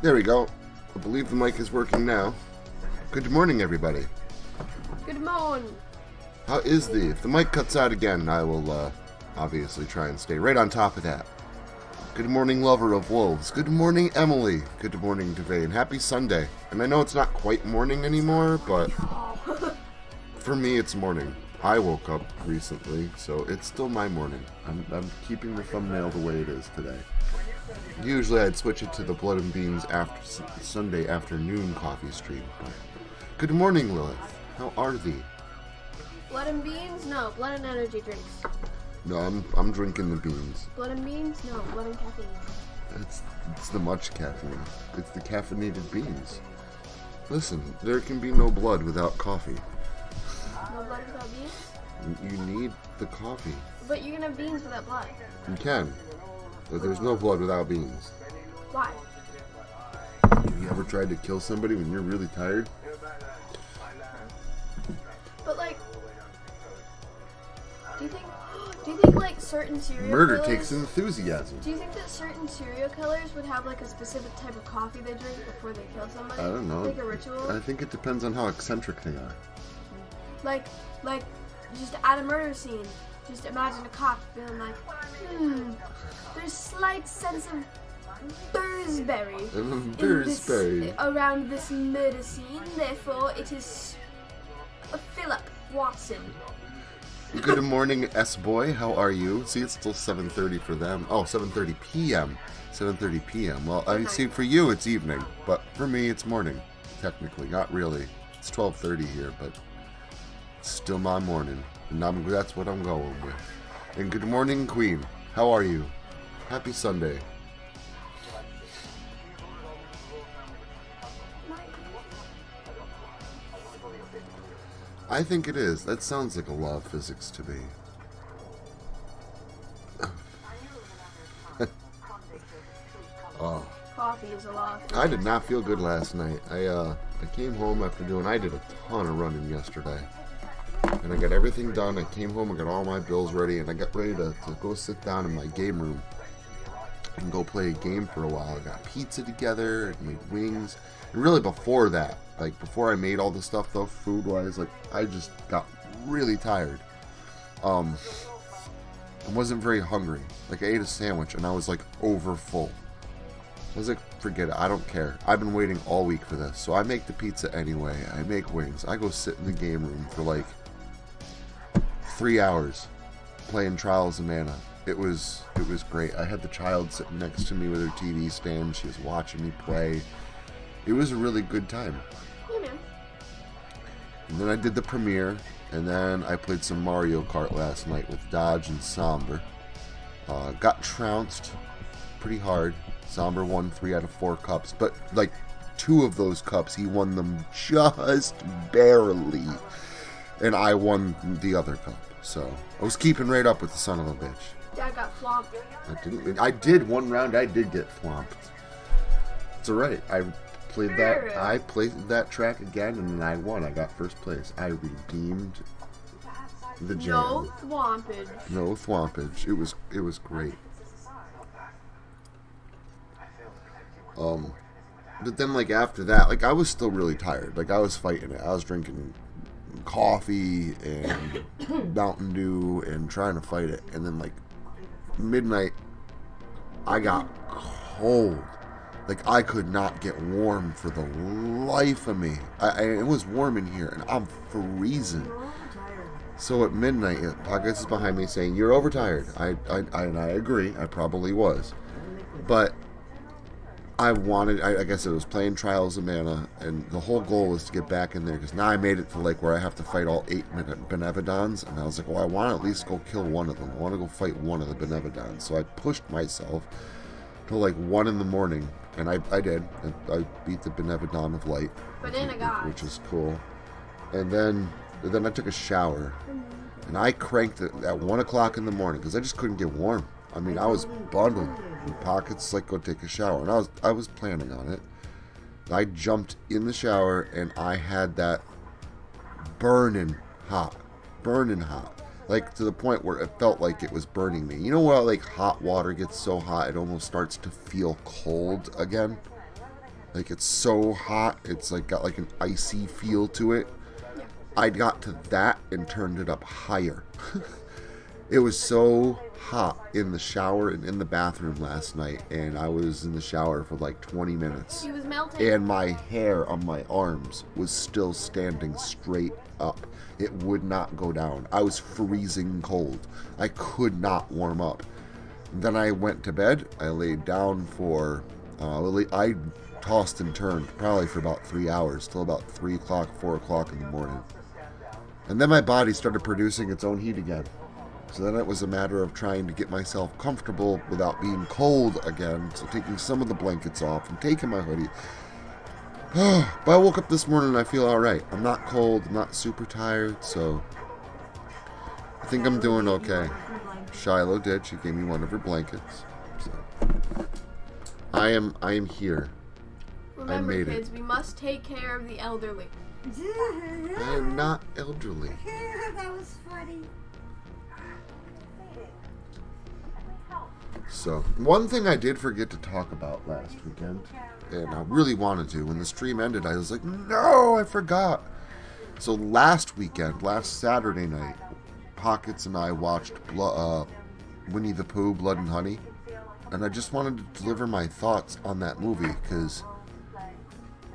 There we go. I believe the mic is working now. Good morning, everybody. Good morning. How is the... If the mic cuts out again, I will obviously try and stay right on top of that. Good morning, lover of wolves. Good morning, Emily. Good morning, Devane. Happy Sunday. And I know it's not quite morning anymore, but for me, it's morning. I woke up recently, so it's still my morning. I'm keeping the thumbnail the way it is today. Usually I'd switch it to the Blood and Beans after Sunday afternoon coffee stream. But good morning, Lilith. How are thee? Blood and beans? No, blood and energy drinks. No, I'm drinking the beans. Blood and beans? No, blood and caffeine. It's the much caffeine. It's the caffeinated beans. Listen, there can be no blood without coffee. No blood without beans? You need the coffee. But you can have beans without blood. You can. But there's no blood without beans. Why? Have you ever tried to kill somebody when you're really tired? But like, do you think like certain serial Murder killers, takes enthusiasm. Do you think that certain serial killers would have like a specific type of coffee they drink before they kill somebody? I don't know. Like a ritual? I think it depends on how eccentric they are. Like, just at a murder scene, just imagine a cop being like, there's slight sense of Bursberry around this murder scene, therefore it is Philip Watson. Good morning, S-Boy. How are you? See, it's still 7:30 for them. Oh, 7:30 p.m. 7:30 p.m. Well, I see, for you it's evening, but for me it's morning, technically. Not really. It's 12:30 here, but it's still my morning, and that's what I'm going with. And good morning, Queen. How are you? Happy Sunday. I think it is. That sounds like a law of physics to me. Oh. Coffee is a law of physics. I did not feel good last night. I came home after I did a ton of running yesterday. And I got everything done. I came home, I got all my bills ready, and I got ready to go sit down in my game room and go play a game for a while. I got pizza together, and made wings. And really before that, like before I made all the stuff though, food-wise, like I just got really tired. I wasn't very hungry. Like I ate a sandwich and I was like over full. I was like, forget it, I don't care. I've been waiting all week for this. So I make the pizza anyway. I make wings. I go sit in the game room for like 3 hours playing Trials of Mana. It was great. I had the child sitting next to me with her TV stand. She was watching me play. It was a really good time. Yeah, man. And then I did the premiere, and then I played some Mario Kart last night with Dodge and Somber. Got trounced pretty hard. Somber won 3 out of 4 cups, but like 2 of those cups, he won them just barely. And I won the other cup. So I was keeping right up with the son of a bitch. Dad got flopped. I did one round. I did get flomped. It's alright. I played that track again, and I won. I got first place. I redeemed the jam. No thwompage. No thwompage. It was great. But then like after that, like I was still really tired. Like I was fighting it. I was drinking coffee and Mountain Dew and trying to fight it. And then like midnight, I got cold. Like I could not get warm for the life of me. It was warm in here and I'm freezing. So at midnight, Pockets is behind me saying, "You're overtired." And I agree. I probably was. But I guess it was playing Trials of Mana, and the whole goal was to get back in there, because now I made it to like where I have to fight all 8 Benevodons, and I was like, well, I want to at least go kill one of them. I want to go fight one of the Benevodons. So I pushed myself till like 1 in the morning, and I did. I beat the Benevodon of Light, which is cool. And then I took a shower, and I cranked it at 1 o'clock in the morning, because I just couldn't get warm. I mean, I was bundled. Pockets like, go take a shower, and I was planning on it. I jumped in the shower and I had that burning hot Like, to the point where it felt like it was burning me. You know where, like, hot water gets so hot it almost starts to feel cold again? Like, it's so hot, it's, like, got, like, an icy feel to it. Yeah. I got to that and turned it up higher. It was so hot in the shower and in the bathroom last night, and I was in the shower for, like, 20 minutes. He was melting. And my hair on my arms was still standing straight up. It would not go down. I was freezing cold. I could not warm up. Then I went to bed. I laid down for... I tossed and turned probably for about 3 hours, till about 3 o'clock, 4 o'clock in the morning. And then my body started producing its own heat again. So then it was a matter of trying to get myself comfortable without being cold again. So taking some of the blankets off and taking my hoodie. But I woke up this morning and I feel alright. I'm not cold, I'm not super tired, so I think I'm doing okay. Shiloh did, she gave me one of her blankets. So I am here. Remember, I made kids, it. we must take care of the elderly. I am not elderly. That was funny. So, one thing I did forget to talk about last weekend, and I really wanted to, when the stream ended, I was like, no, I forgot. So last Saturday night, Pockets and I watched Winnie the Pooh, Blood and Honey, and I just wanted to deliver my thoughts on that movie, because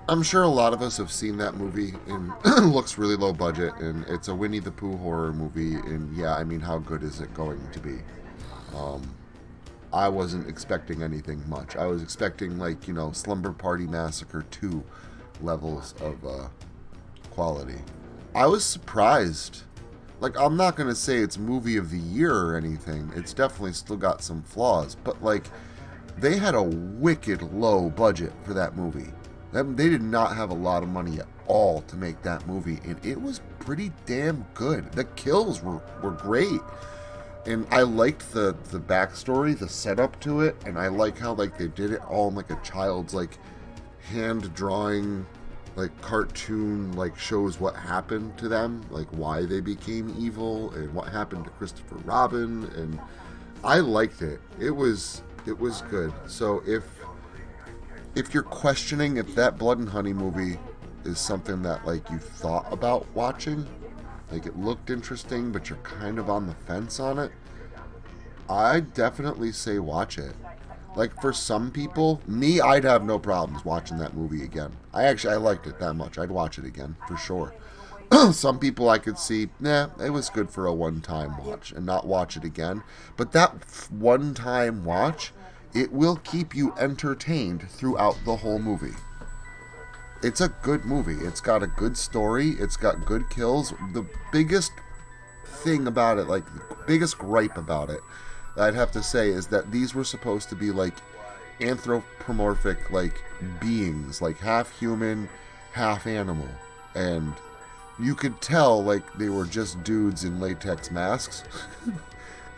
I'm sure a lot of us have seen that movie, and it looks really low budget, and it's a Winnie the Pooh horror movie, and yeah, I mean, how good is it going to be? I wasn't expecting anything much. I was expecting, like, you know, Slumber Party Massacre 2 levels of quality. I was surprised. Like, I'm not going to say it's movie of the year or anything. It's definitely still got some flaws. But, like, they had a wicked low budget for that movie. They did not have a lot of money at all to make that movie. And it was pretty damn good. The kills were great. And I liked the backstory, the setup to it, and I like how, like, they did it all in, like, a child's, like, hand drawing, like, cartoon, like, shows what happened to them, like, why they became evil, and what happened to Christopher Robin, and I liked it. It was good. So if you're questioning if that Blood and Honey movie is something that, like, you thought about watching, like, it looked interesting, but you're kind of on the fence on it, I'd definitely say watch it. Like, for some people, me, I'd have no problems watching that movie again. I liked it that much. I'd watch it again, for sure. Some people I could see, it was good for a one-time watch, and not watch it again. But that one-time watch, it will keep you entertained throughout the whole movie. It's a good movie. It's got a good story. It's got good kills. The biggest thing about it, like, the biggest gripe about it, I'd have to say, is that these were supposed to be, like, anthropomorphic, like, beings, like, half human, half animal. And you could tell, like, they were just dudes in latex masks.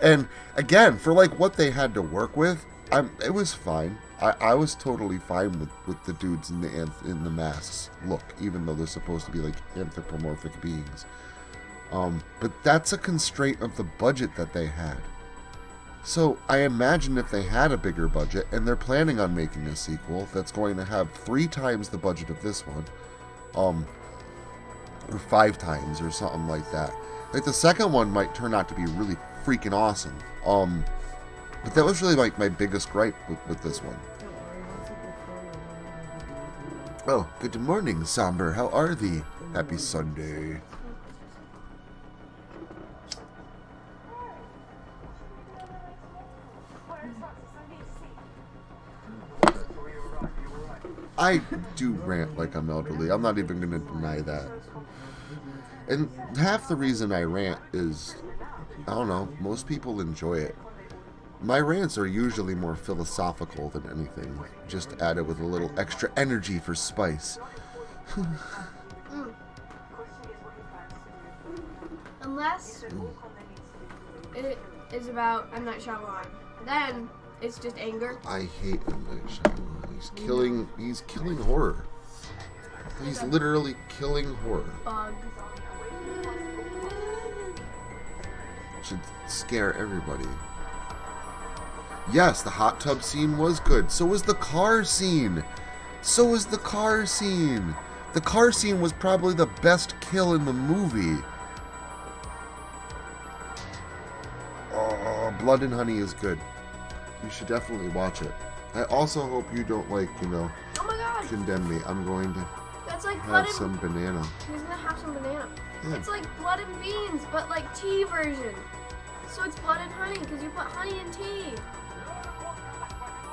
And, again, for, like, what they had to work with, it was fine. I was totally fine with the dudes in the masks look, even though they're supposed to be, like, anthropomorphic beings. But that's a constraint of the budget that they had. So I imagine if they had a bigger budget, and they're planning on making a sequel that's going to have 3 times the budget of this one, or 5 times, or something like that. Like, the second one might turn out to be really freaking awesome. But that was really, like, my biggest gripe with this one. Oh, good morning, Somber. How are thee? Happy Sunday. I do rant like I'm elderly. I'm not even going to deny that. And half the reason I rant is, I don't know, most people enjoy it. My rants are usually more philosophical than anything, just added with a little extra energy for spice. Unless it is about M. Night Shyamalan. Then it's just anger. I hate M. Night Shyamalan. He's killing horror. He's literally killing horror. Bug. Should scare everybody. Yes, the hot tub scene was good. So was the car scene. So was the car scene. The car scene was probably the best kill in the movie. Oh, Blood and Honey is good. You should definitely watch it. I also hope you don't, like, you know, Oh my god. condemn me. I'm going to That's like blood have and... some banana. He's gonna have some banana. Yeah. It's like blood and beans, but like tea version. So it's blood and honey, because you put honey in tea.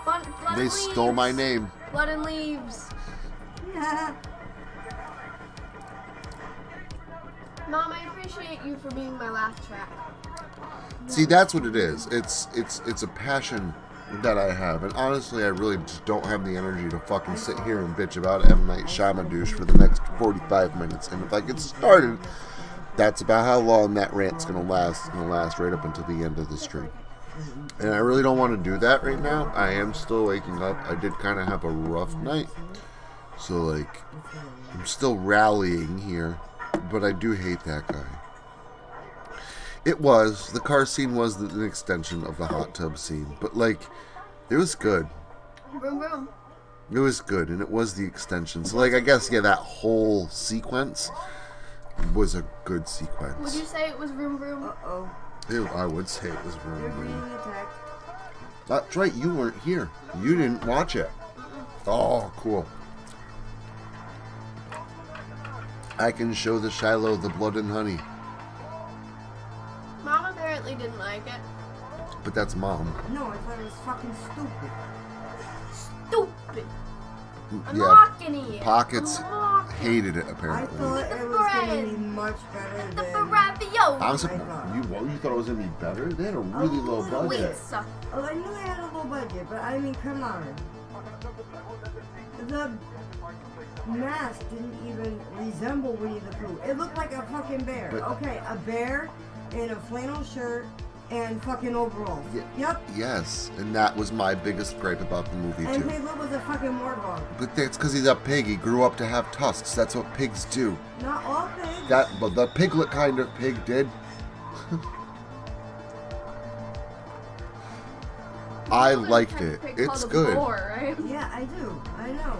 Blood They and stole leaves. my name. Blood and leaves. Yeah. Mom, I appreciate you for being my laugh track. See, that's what it is. It's a passion that I have, and honestly, I really just don't have the energy to fucking sit here and bitch about M. Night Shyamalan for the next 45 minutes. And if I get started, that's about how long that rant's gonna last. It's gonna last right up until the end of the stream. And I really don't want to do that right now. I am still waking up. I did kind of have a rough night, so like, I'm still rallying here, but I do hate that guy. The car scene was an extension of the hot tub scene, but like, it was good. Vroom vroom. It was good, and it was the extension. So like, I guess, yeah, that whole sequence was a good Would sequence. you say it was vroom vroom? Uh-oh. I would say it was They're really being good. attacked. That's right, you weren't here. You didn't watch it. Oh, cool. I can show the Shiloh the blood and honey. Mom apparently didn't like it. But that's Mom. No, I thought it was fucking stupid. Stupid. I'm Yeah, mocking it. Pockets I'm mocking. hated it I apparently. thought it was going to be much better The than... ravioli. I'm surprised. You thought it was gonna be better? They had a really low budget. Pizza. Oh, I knew they had a low budget, but I mean, come on. The mask didn't even resemble Winnie the Pooh. It looked like a fucking bear. But- Okay, a bear in a flannel shirt and fucking overalls. Yep. Yes, and that was my biggest gripe about the movie And too. Piglet was a fucking warthog. But that's because he's a pig. He grew up to have tusks. That's what pigs do. Not all pigs. But the piglet kind of pig did. I liked it. It's good. Boar, right? Yeah, I do. I know.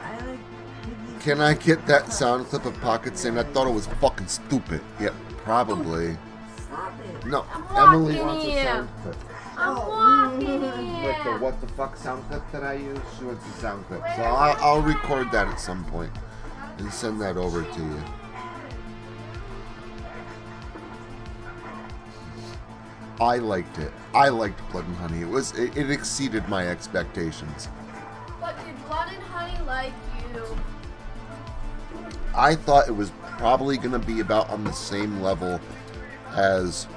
I like piggies. Can I get that sound clip of Pocket saying I thought it was fucking stupid? Yeah, probably. Stop it. No, I'm Emily walking wants a here. sound clip. I'm Oh. walking Like the here. what the fuck sound clip that I use? She wants a sound clip. So I'll record that at some point and send that over to you. I liked it. I liked Blood and Honey. It exceeded my expectations. But did Blood and Honey like you? I thought it was probably going to be about on the same level as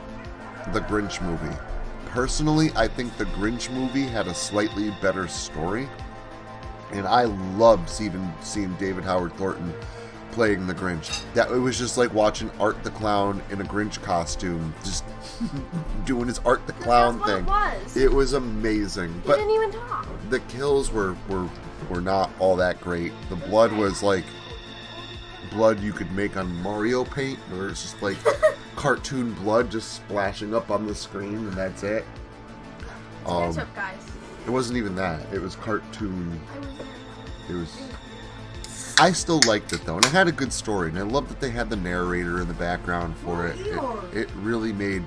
the Grinch movie. Personally, I think the Grinch movie had a slightly better story. And I loved seeing David Howard Thornton playing the Grinch. That it was just like watching Art the Clown in a Grinch costume, just doing his Art the Clown That's thing. what it was. It was amazing. He But didn't even talk. the kills were not all that great. The blood was like blood you could make on Mario Paint, where it's just like cartoon blood just splashing up on the screen, and that's it. Ketchup, guys. It wasn't even that. It was cartoon. I was there. It was. I still liked it though, and it had a good story, and I love that they had the narrator in the background for it. It really made.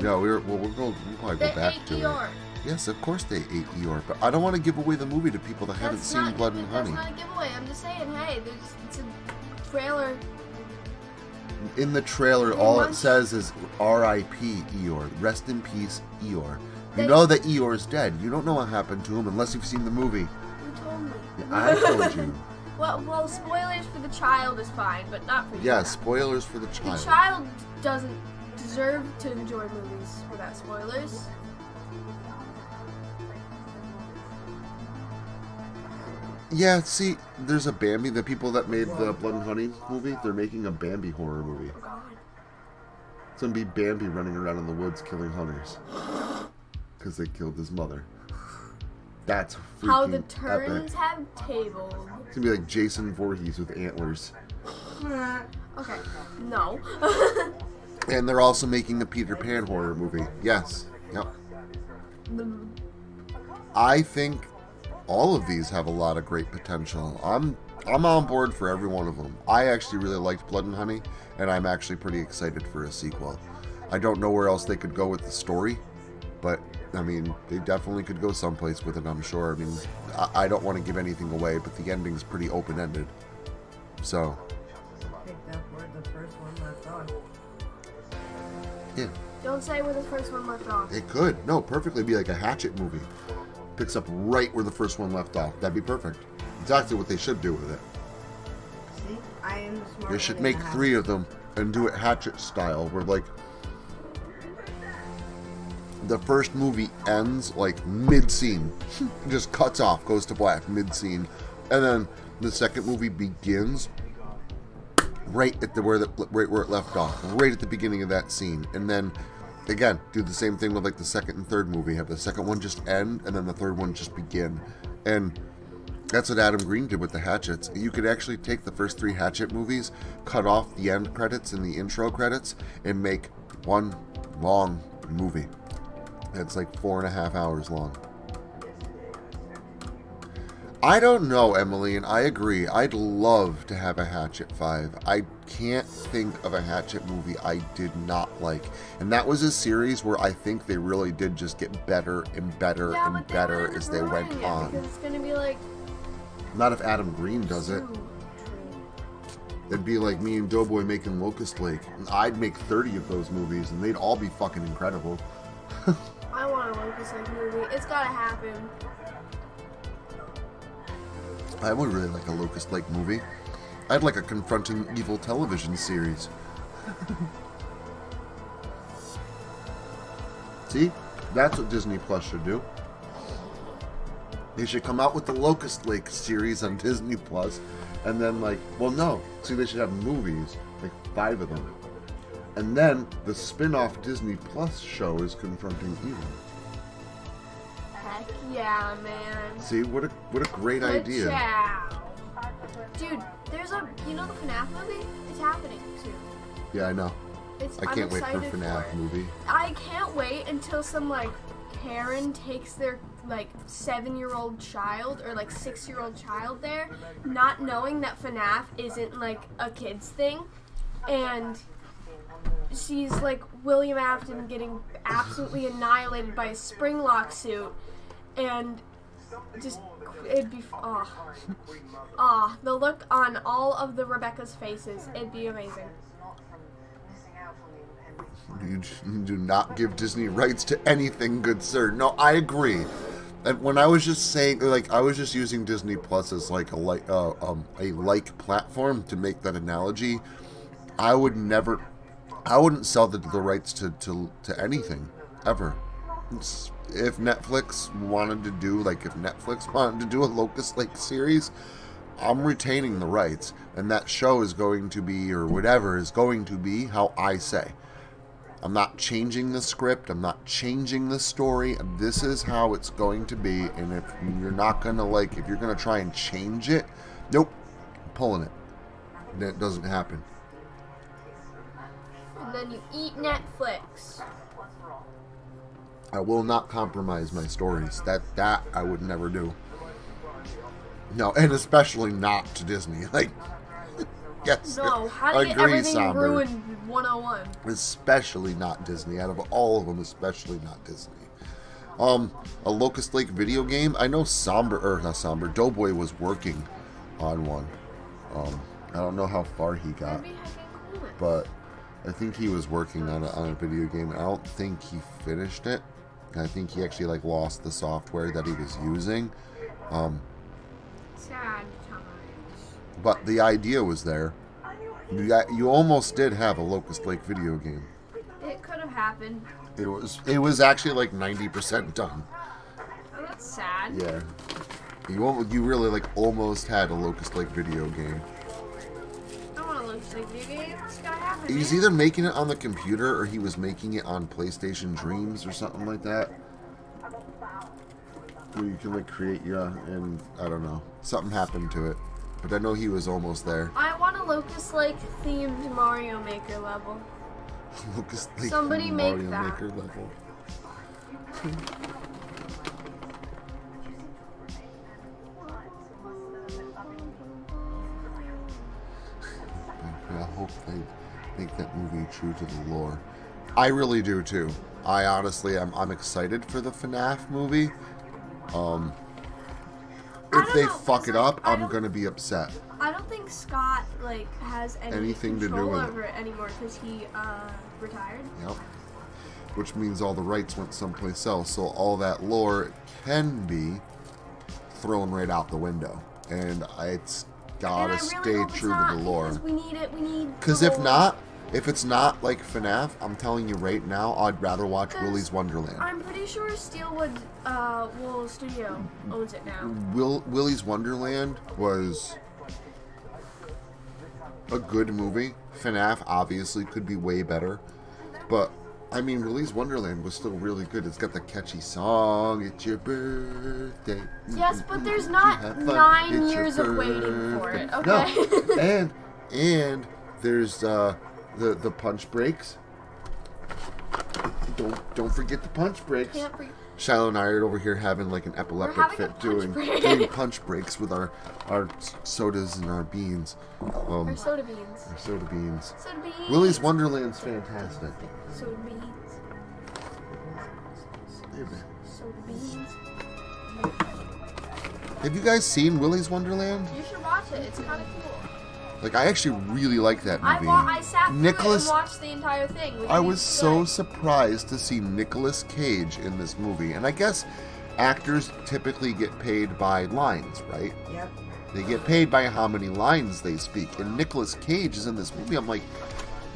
No, we'll probably go They back ate to Eeyore. it. Yes, of course they ate Eeyore, but I don't want to give away the movie to people that haven't seen Blood and Honey. That's not a giveaway. I'm just saying, hey, it's a trailer. In the trailer, all it says is R.I.P. Eeyore. Rest in peace, Eeyore. You know that Eeyore's dead. You don't know what happened to him unless you've seen the movie. You told me. I told you. Well, spoilers for the child is fine, but not for you. Yeah, spoilers for the The child. child doesn't deserve to enjoy movies without spoilers. Yeah, see, there's a Bambi. The people that made the Blood and Honey movie, they're making a Bambi horror movie. Oh God. It's gonna be Bambi running around in the woods killing hunters because they killed his mother. That's freaking How the turns epic. have tabled. It's gonna be like Jason Voorhees with antlers. Okay, no. And they're also making a Peter Pan horror movie. Yes. Yep. I think all of these have a lot of great potential. I'm on board for every one of them. I actually really liked Blood and Honey, and I'm actually pretty excited for a sequel. I don't know where else they could go with the story, but I mean, they definitely could go someplace with it, I'm sure. I mean, I don't want to give anything away, but the ending's pretty open-ended. So. Picked up where the first one left off. Yeah. Don't say where the first one left off. It could. No, perfectly be like a Hatchet movie. Picks up right where the first one left off. That'd be perfect. Exactly what they should do with it. See, I am the smart. They should make 3 of them and do it Hatchet style, where like the first movie ends like mid-scene, just cuts off, goes to black mid-scene, and then the second movie begins right at where it left off, right at the beginning of that scene, and then again do the same thing with like the second and third movie. Have the second one just end, and then the third one just begin, and that's what Adam Green did with the Hatchets. You could actually take the first 3 Hatchet movies, cut off the end credits and the intro credits, and make one long movie. It's like 4.5 hours long. I don't know, Emily, and I agree. I'd love to have a Hatchet 5. I can't think of a Hatchet movie I did not like. And that was a series where I think they really did just get better and better and better as they went on. Because it's going to be like... Not if Adam Green does it. It'd be like me and Doughboy making Locust Lake. I'd make 30 of those movies, and they'd all be fucking incredible. I want a Locust Lake movie. It's gotta happen. I would really like a Locust Lake movie. I'd like a Confronting Evil television series. See? That's what Disney Plus should do. They should come out with the Locust Lake series on Disney Plus, and then like, well no, see they should have movies, like 5 of them. And then the spin-off Disney Plus show is Confronting Evil. Heck yeah, man. See, what a great Good idea. job. Dude, there's you know the FNAF movie? It's happening soon. Yeah, I know. I can't wait for excited FNAF it. movie. I can't wait until some like Karen takes their like 7-year-old child or like 6-year-old child there, not knowing that FNAF isn't like a kid's thing, and she's like William Afton getting absolutely annihilated by a Springlock suit, and just it'd be the look on all of the Rebecca's faces, it'd be amazing. You do not give Disney rights to anything, good sir. No, I agree. And when I was just saying, like, I was just using Disney Plus as like a like platform to make that analogy. I wouldn't sell the rights to anything ever. If Netflix wanted to do a Locust Lake series, I'm retaining the rights, and that show is going to be, or whatever is going to be, how I say. I'm not changing the script. I'm not changing the story. This is how it's going to be. And if you're not going to if you're going to try and change it, nope, I'm pulling it. And it doesn't happen. And then you eat Netflix. I will not compromise my stories. That I would never do. No, and especially not to Disney. Like, yes. No, how to get everything ruined 101. Especially not Disney. Out of all of them, especially not Disney. A Locust Lake video game. I know Doughboy was working on one. I don't know how far he got, but I think he was working on a video game. I don't think he finished it. I think he actually lost the software that he was using. Sad times. But the idea was there. You almost did have a Locust Lake video game. It could have happened. It was actually 90% done. Oh, that's sad. Yeah. You really almost had a Locust Lake video game. I want a Locust Lake video game. It's gotta happen. He's either making it on the computer or he was making it on PlayStation Dreams or something like that. Where you can create and I don't know. Something happened to it. But I know he was almost there. I want a Locust Lake themed Mario Maker level. Locust Lake Somebody make Mario that. Maker level. I hope they make that movie true to the lore. I really do too. I honestly, I'm excited for the FNAF movie. If they fuck it up, I'm gonna be upset. I don't think Scott has Anything to do control with it. over it anymore because he retired. Yep. Which means all the rights went someplace else, so all that lore can be thrown right out the window, and it's gotta And I really stay hope it's true not, to the lore. because we need it. We need. Because the if lore. not, if it's not like FNAF, I'm telling you right now, I'd rather watch 'Cause Willy's Wonderland. I'm pretty sure Steelwood Wool Studio owns it now. Willy's Wonderland was a good movie. FNAF obviously could be way better, but I mean, Willy's Wonderland was still really good. It's got the catchy song, "It's your birthday." Yes, but there's You not have fun. 9 It's your years of waiting for it. birthday. Okay. No, and there's the punch breaks. Don't forget the punch breaks. Can't forget. Shiloh and I are over here having like an epileptic having a fit punch doing break. punch breaks with our sodas and our beans. Or soda beans. Our soda beans. Soda beans. Willy's Wonderland's fantastic. Soda beans. Hey, man. Soda beans. Have you guys seen Willy's Wonderland? You should watch it. It's kind of cool. Like, I actually really like that movie. I sat through Nicholas- it and watched the entire thing. which I is was so good. surprised to see Nicolas Cage in this movie. And I guess actors typically get paid by lines, right? Yep. They get paid by how many lines they speak. And Nicolas Cage is in this movie. I'm like,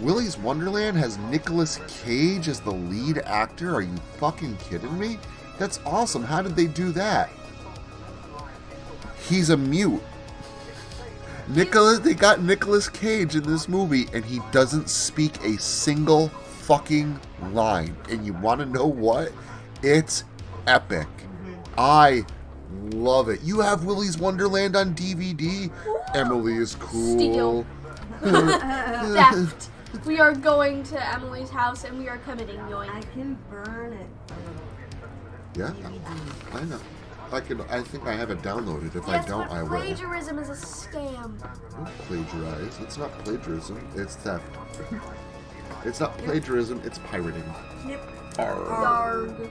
Willy's Wonderland has Nicolas Cage as the lead actor? Are you fucking kidding me? That's awesome. How did they do that? He's a mute. They got Nicolas Cage in this movie, and he doesn't speak a single fucking line. And you want to know what? It's epic. I love it. You have Willy's Wonderland on DVD? Emily is cool. Steal. Theft. We are going to Emily's house and we are committing yoink. I can burn it. Yeah, I know. I think I have it downloaded. If Yes, I don't, but I will. plagiarism is a scam. Don't plagiarize. It's not plagiarism. It's theft. It's not plagiarism. It's pirating. Snip. Yarg.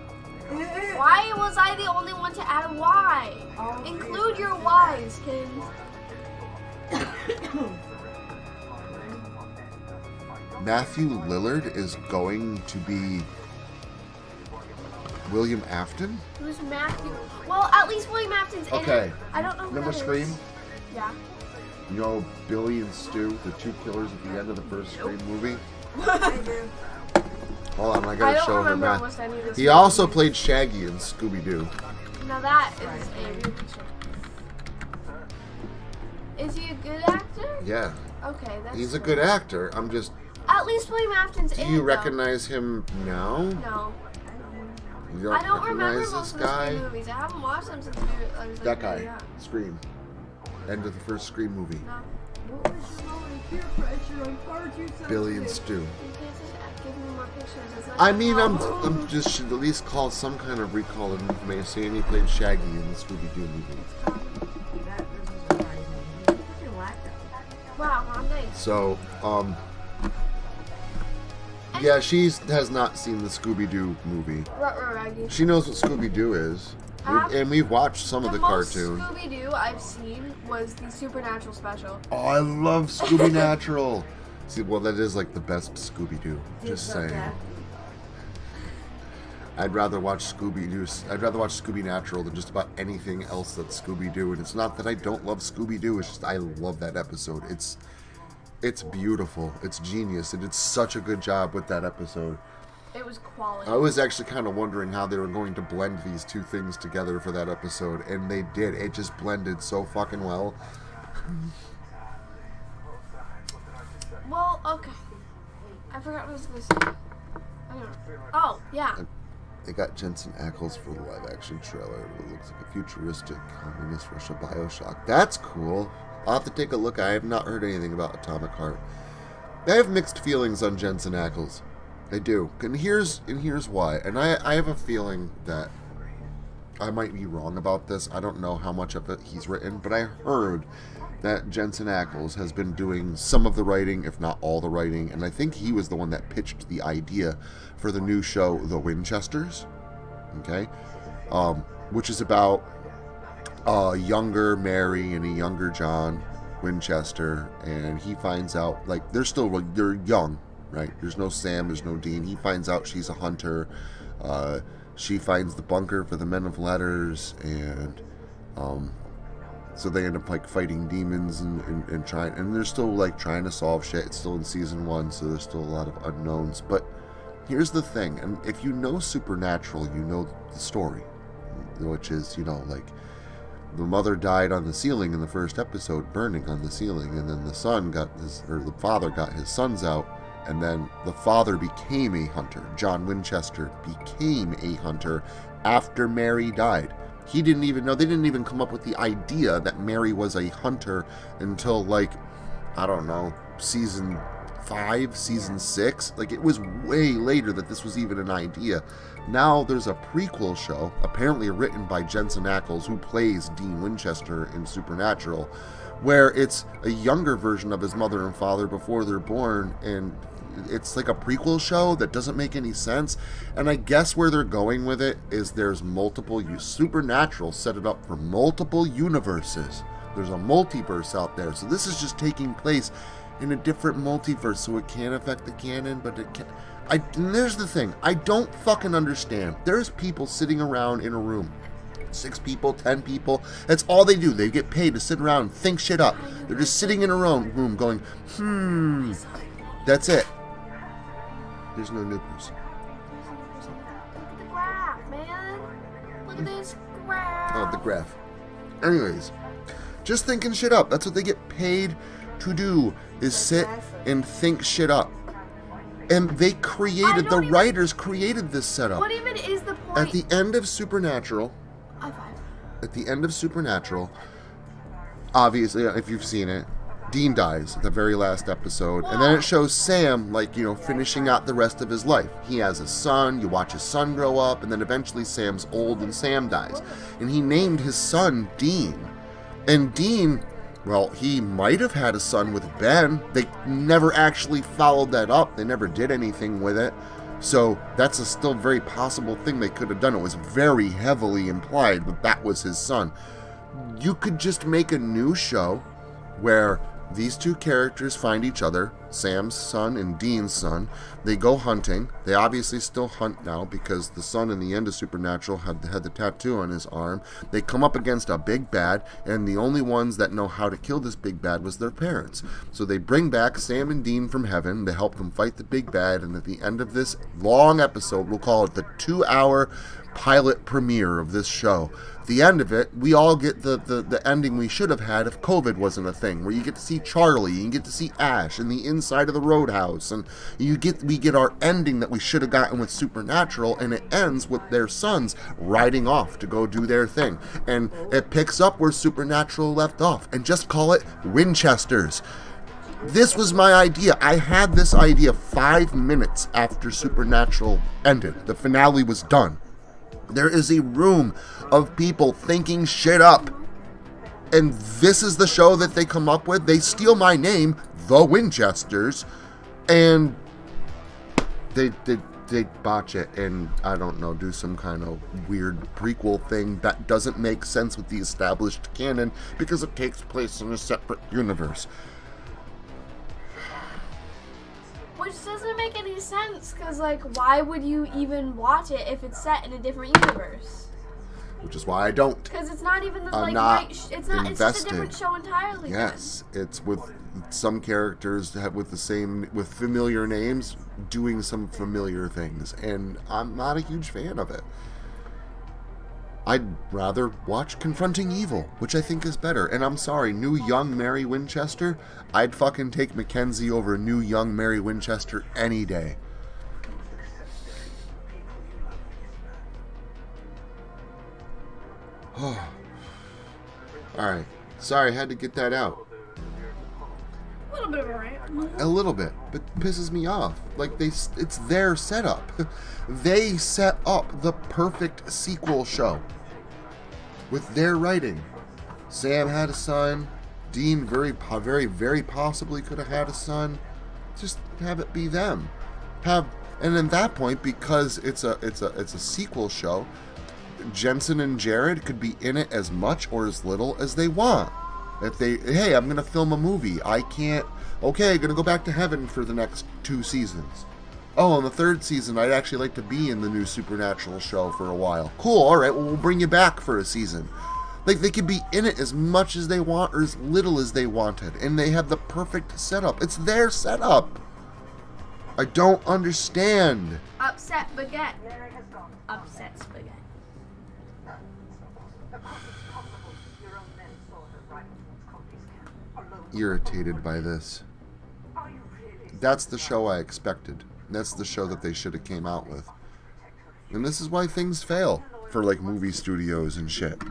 Why was I the only one to add a Y? Include your Y's, kids. Matthew Lillard is going to be William Afton? Who's Matthew? Well, at least William Afton's in Okay. it. I don't know who Remember that is. Scream? Yeah. You know Billy and Stu, the two killers at the end of the first Scream movie? I do. Hold on, I I gotta don't show him remember that. almost any of this. He also played Shaggy in Scooby-Doo. Now that is a real picture. Is he a good actor? Yeah, Okay, that's he's a cool. good actor. I'm just... At least William Afton's Do in you it, though. recognize him now? No. You don't I don't remember recognize most this of the guy? Scream movies. I haven't watched them since I was like That really guy. young. Scream. End of the first Scream movie. No. What was your low peer pressure? I'm far too sensitive. Billy and Stu. You can't just give me more pictures. It's like, I mean, oh. I'm just should at least call some kind of recall of information saying he played Shaggy in the Scooby-Doo movie. That was surprising. He's such a lacto. Wow, how nice. So, yeah, she has not seen the Scooby-Doo movie. Ruggy. She knows what Scooby-Doo is. And we've watched some of the most cartoon. Scooby-Doo I've seen was the Supernatural special. Oh, I love Scooby-Natural. See, well, that is like the best Scooby-Doo. Just Things like saying. that. I'd rather watch Scooby-Doo. I'd rather watch Scooby-Natural than just about anything else that's Scooby-Doo. And it's not that I don't love Scooby-Doo. It's just I love that episode. It's beautiful. It's genius. It did such a good job with that episode. It was quality. I was actually kind of wondering how they were going to blend these two things together for that episode, and they did. It just blended so fucking well. Well, okay. I forgot what I was going to say. I don't know. Oh, yeah. They got Jensen Ackles for the live-action trailer. It looks like a futuristic communist Russia Bioshock. That's cool. I'll have to take a look. I have not heard anything about Atomic Heart. I have mixed feelings on Jensen Ackles. I do. And here's why. And I have a feeling that I might be wrong about this. I don't know how much of it he's written, but I heard that Jensen Ackles has been doing some of the writing, if not all the writing, and I think he was the one that pitched the idea for the new show, The Winchesters, okay? Which is about a younger Mary and a younger John Winchester, and he finds out, like, they're young, right? There's no Sam, there's no Dean. He finds out she's a hunter. She finds the bunker for the Men of Letters, and so they end up like fighting demons and trying, and they're still like trying to solve shit. It's still in season 1, so there's still a lot of unknowns. But here's the thing, and if you know Supernatural, you know the story, which is, you know, like the mother died on the ceiling in the first episode, burning on the ceiling, and then the father got his sons out. And then the father became a hunter. John Winchester became a hunter after Mary died. He didn't even know. They didn't even come up with the idea that Mary was a hunter until, like, I don't know, season 5, season 6. Like, it was way later that this was even an idea. Now there's a prequel show, apparently written by Jensen Ackles, who plays Dean Winchester in Supernatural, where it's a younger version of his mother and father before they're born, and it's like a prequel show that doesn't make any sense. And I guess where they're going with it is there's multiple Supernatural set it up for multiple universes. There's a multiverse out there, so this is just taking place in a different multiverse, so it can't affect the canon, but it can. And there's the thing, I don't fucking understand. There's people sitting around in a room, 6 people, 10 people. That's all they do. They get paid to sit around and think shit up. They're just sitting in a room going, That's it. There's no new person. Look at the graph, man. Look at this graph. Oh, the graph. Anyways, just thinking shit up. That's what they get paid to do, is sit and think shit up. And the writers created this setup. What even is the point? At the end of Supernatural, High five. at the end of Supernatural, obviously, if you've seen it, Dean dies at the very last episode, and then it shows Sam, like, you know, finishing out the rest of his life. He has a son, you watch his son grow up, and then eventually Sam's old and Sam dies. And he named his son Dean. And Dean, well, he might have had a son with Ben. They never actually followed that up. They never did anything with it. So that's a still very possible thing they could have done. It was very heavily implied that that was his son. You could just make a new show where these two characters find each other, Sam's son and Dean's son. They go hunting. They obviously still hunt now because the son in the end of Supernatural had the tattoo on his arm. They come up against a big bad, and the only ones that know how to kill this big bad was their parents. So they bring back Sam and Dean from heaven to help them fight the big bad, and at the end of this long episode, we'll call it the 2-hour pilot premiere of this show. The end of it, we all get the ending we should have had if COVID wasn't a thing, where you get to see Charlie, you get to see Ash in the inside of the roadhouse, and we get our ending that we should have gotten with Supernatural, and it ends with their sons riding off to go do their thing. And it picks up where Supernatural left off, and just call it Winchesters. This was my idea. I had this idea 5 minutes after Supernatural ended. The finale was done. There is a room of people thinking shit up. And this is the show that they come up with. They steal my name, The Winchesters, and they botch it and, I don't know, do some kind of weird prequel thing that doesn't make sense with the established canon because it takes place in a separate universe. Which doesn't make any sense, because, like, why would you even watch it if it's set in a different universe? Which is why I don't. Because it's not even the, I'm like, not right, it's not, invested. it's just a different show entirely. Yes, it's with some characters with familiar names doing some familiar things, and I'm not a huge fan of it. I'd rather watch Confronting Evil, which I think is better. And I'm sorry, new young Mary Winchester, I'd fucking take Mackenzie over new young Mary Winchester any day. Alright, sorry, I had to get that out. A little bit, but it pisses me off. Like, it's their setup. They set up the perfect sequel show with their writing. Sam had a son. Dean very, very possibly could have had a son. Just have it be them. And at that point, because it's a sequel show, Jensen and Jared could be in it as much or as little as they want. If hey, I'm gonna film a movie. I can't. Okay, gonna go back to heaven for the next 2 seasons. Oh, in the 3rd season, I'd actually like to be in the new Supernatural show for a while. Cool. All right. Well, we'll bring you back for a season. Like, they could be in it as much as they want or as little as they wanted. And they have the perfect setup. It's their setup. I don't understand. Upset baguette. Upset spaghetti. Irritated by this. That's the show I expected. That's the show that they should have came out with. And this is why things fail for, like, movie studios and shit.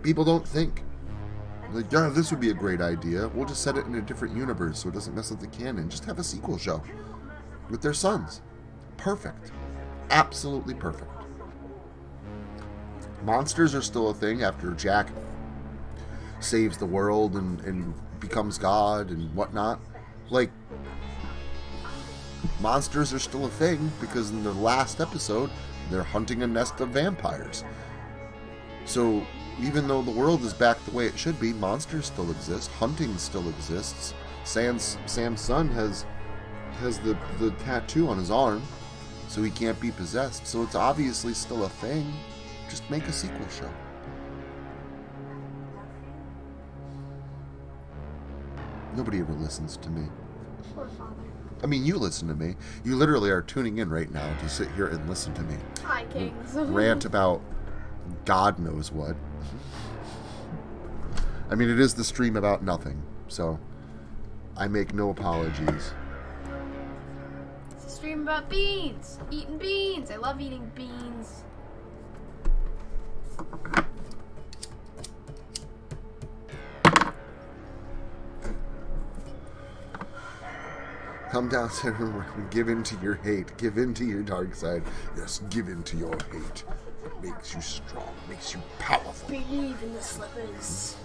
People don't think. Like, yeah, this would be a great idea. We'll just set it in a different universe so it doesn't mess up the canon. Just have a sequel show with their sons. Perfect. Absolutely perfect. Monsters are still a thing after Jack saves the world and becomes God and whatnot. Like, monsters are still a thing because in the last episode, they're hunting a nest of vampires. So, even though the world is back the way it should be, monsters still exist, hunting still exists. Sam's son has the tattoo on his arm, so he can't be possessed. So it's obviously still a thing. Just make a sequel show. Nobody ever listens to me. Poor father. I mean, you listen to me. You literally are tuning in right now to sit here and listen to me. Hi, Kings. Rant about God knows what. I mean, it is the stream about nothing, so I make no apologies. It's a stream about beans. Eating beans. I love eating beans. Come down to and give in to your hate. Give in to your dark side. Yes, give in to your hate. It makes you strong. Makes you powerful. Believe in the slippers.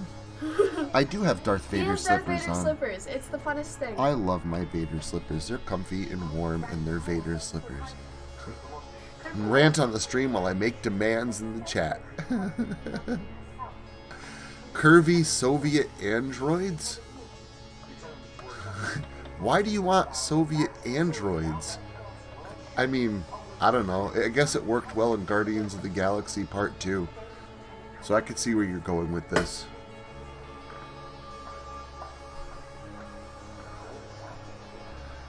I do have Darth Vader slippers on. Slippers. It's the funnest thing. I love my Vader slippers. They're comfy and warm, and they're Vader slippers. Rant on the stream while I make demands in the chat. Curvy Soviet androids? Why do you want Soviet androids? I mean, I don't know. I guess it worked well in Guardians of the Galaxy Part 2. So I could see where you're going with this.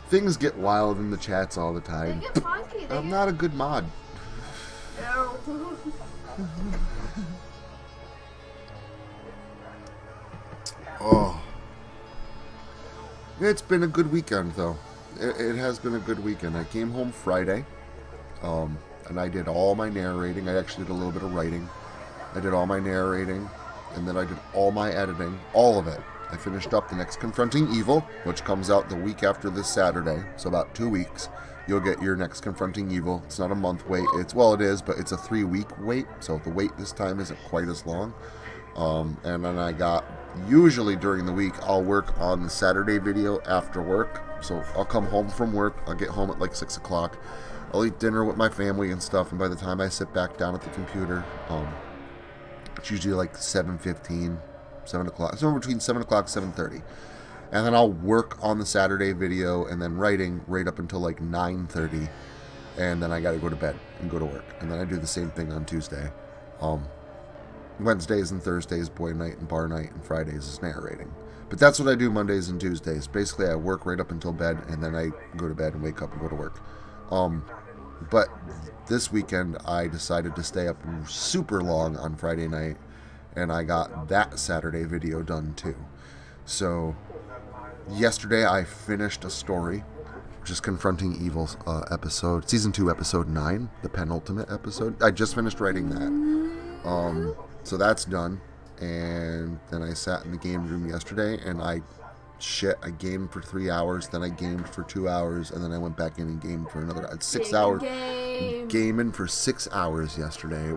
Things get wild in the chats all the time. They get funky. I'm not a good mod. No. Oh. It's been a good weekend, though. It has been a good weekend. I came home Friday, and I did all my narrating. I actually did a little bit of writing. I did all my narrating, and then I did all my editing. All of it. I finished up the next Confronting Evil, which comes out the week after this Saturday, so about 2 weeks. You'll get your next Confronting Evil. It's not a month wait. It is, but it's a 3-week wait, so the wait this time isn't quite as long. And then I got, usually during the week, I'll work on the Saturday video after work. So I'll come home from work, I'll get home at like 6 o'clock. I'll eat dinner with my family and stuff, and by the time I sit back down at the computer, it's usually like 7:15, 7 o'clock, somewhere between 7 o'clock and 7:30. And then I'll work on the Saturday video and then writing right up until like 9:30. And then I gotta go to bed and go to work. And then I do the same thing on Tuesday. Wednesdays and Thursdays, boy night and bar night, and Fridays is narrating. But that's what I do Mondays and Tuesdays. Basically, I work right up until bed, and then I go to bed and wake up and go to work. But this weekend, I decided to stay up super long on Friday night, and I got that Saturday video done too. So, yesterday I finished a story, which is Confronting Evil's episode, Season 2, Episode 9, the penultimate episode. I just finished writing that. So that's done. And then I sat in the game room yesterday, and I gamed for 3 hours, then I gamed for 2 hours, and then I went back in and gamed for another 6 hours. Gaming for 6 hours yesterday.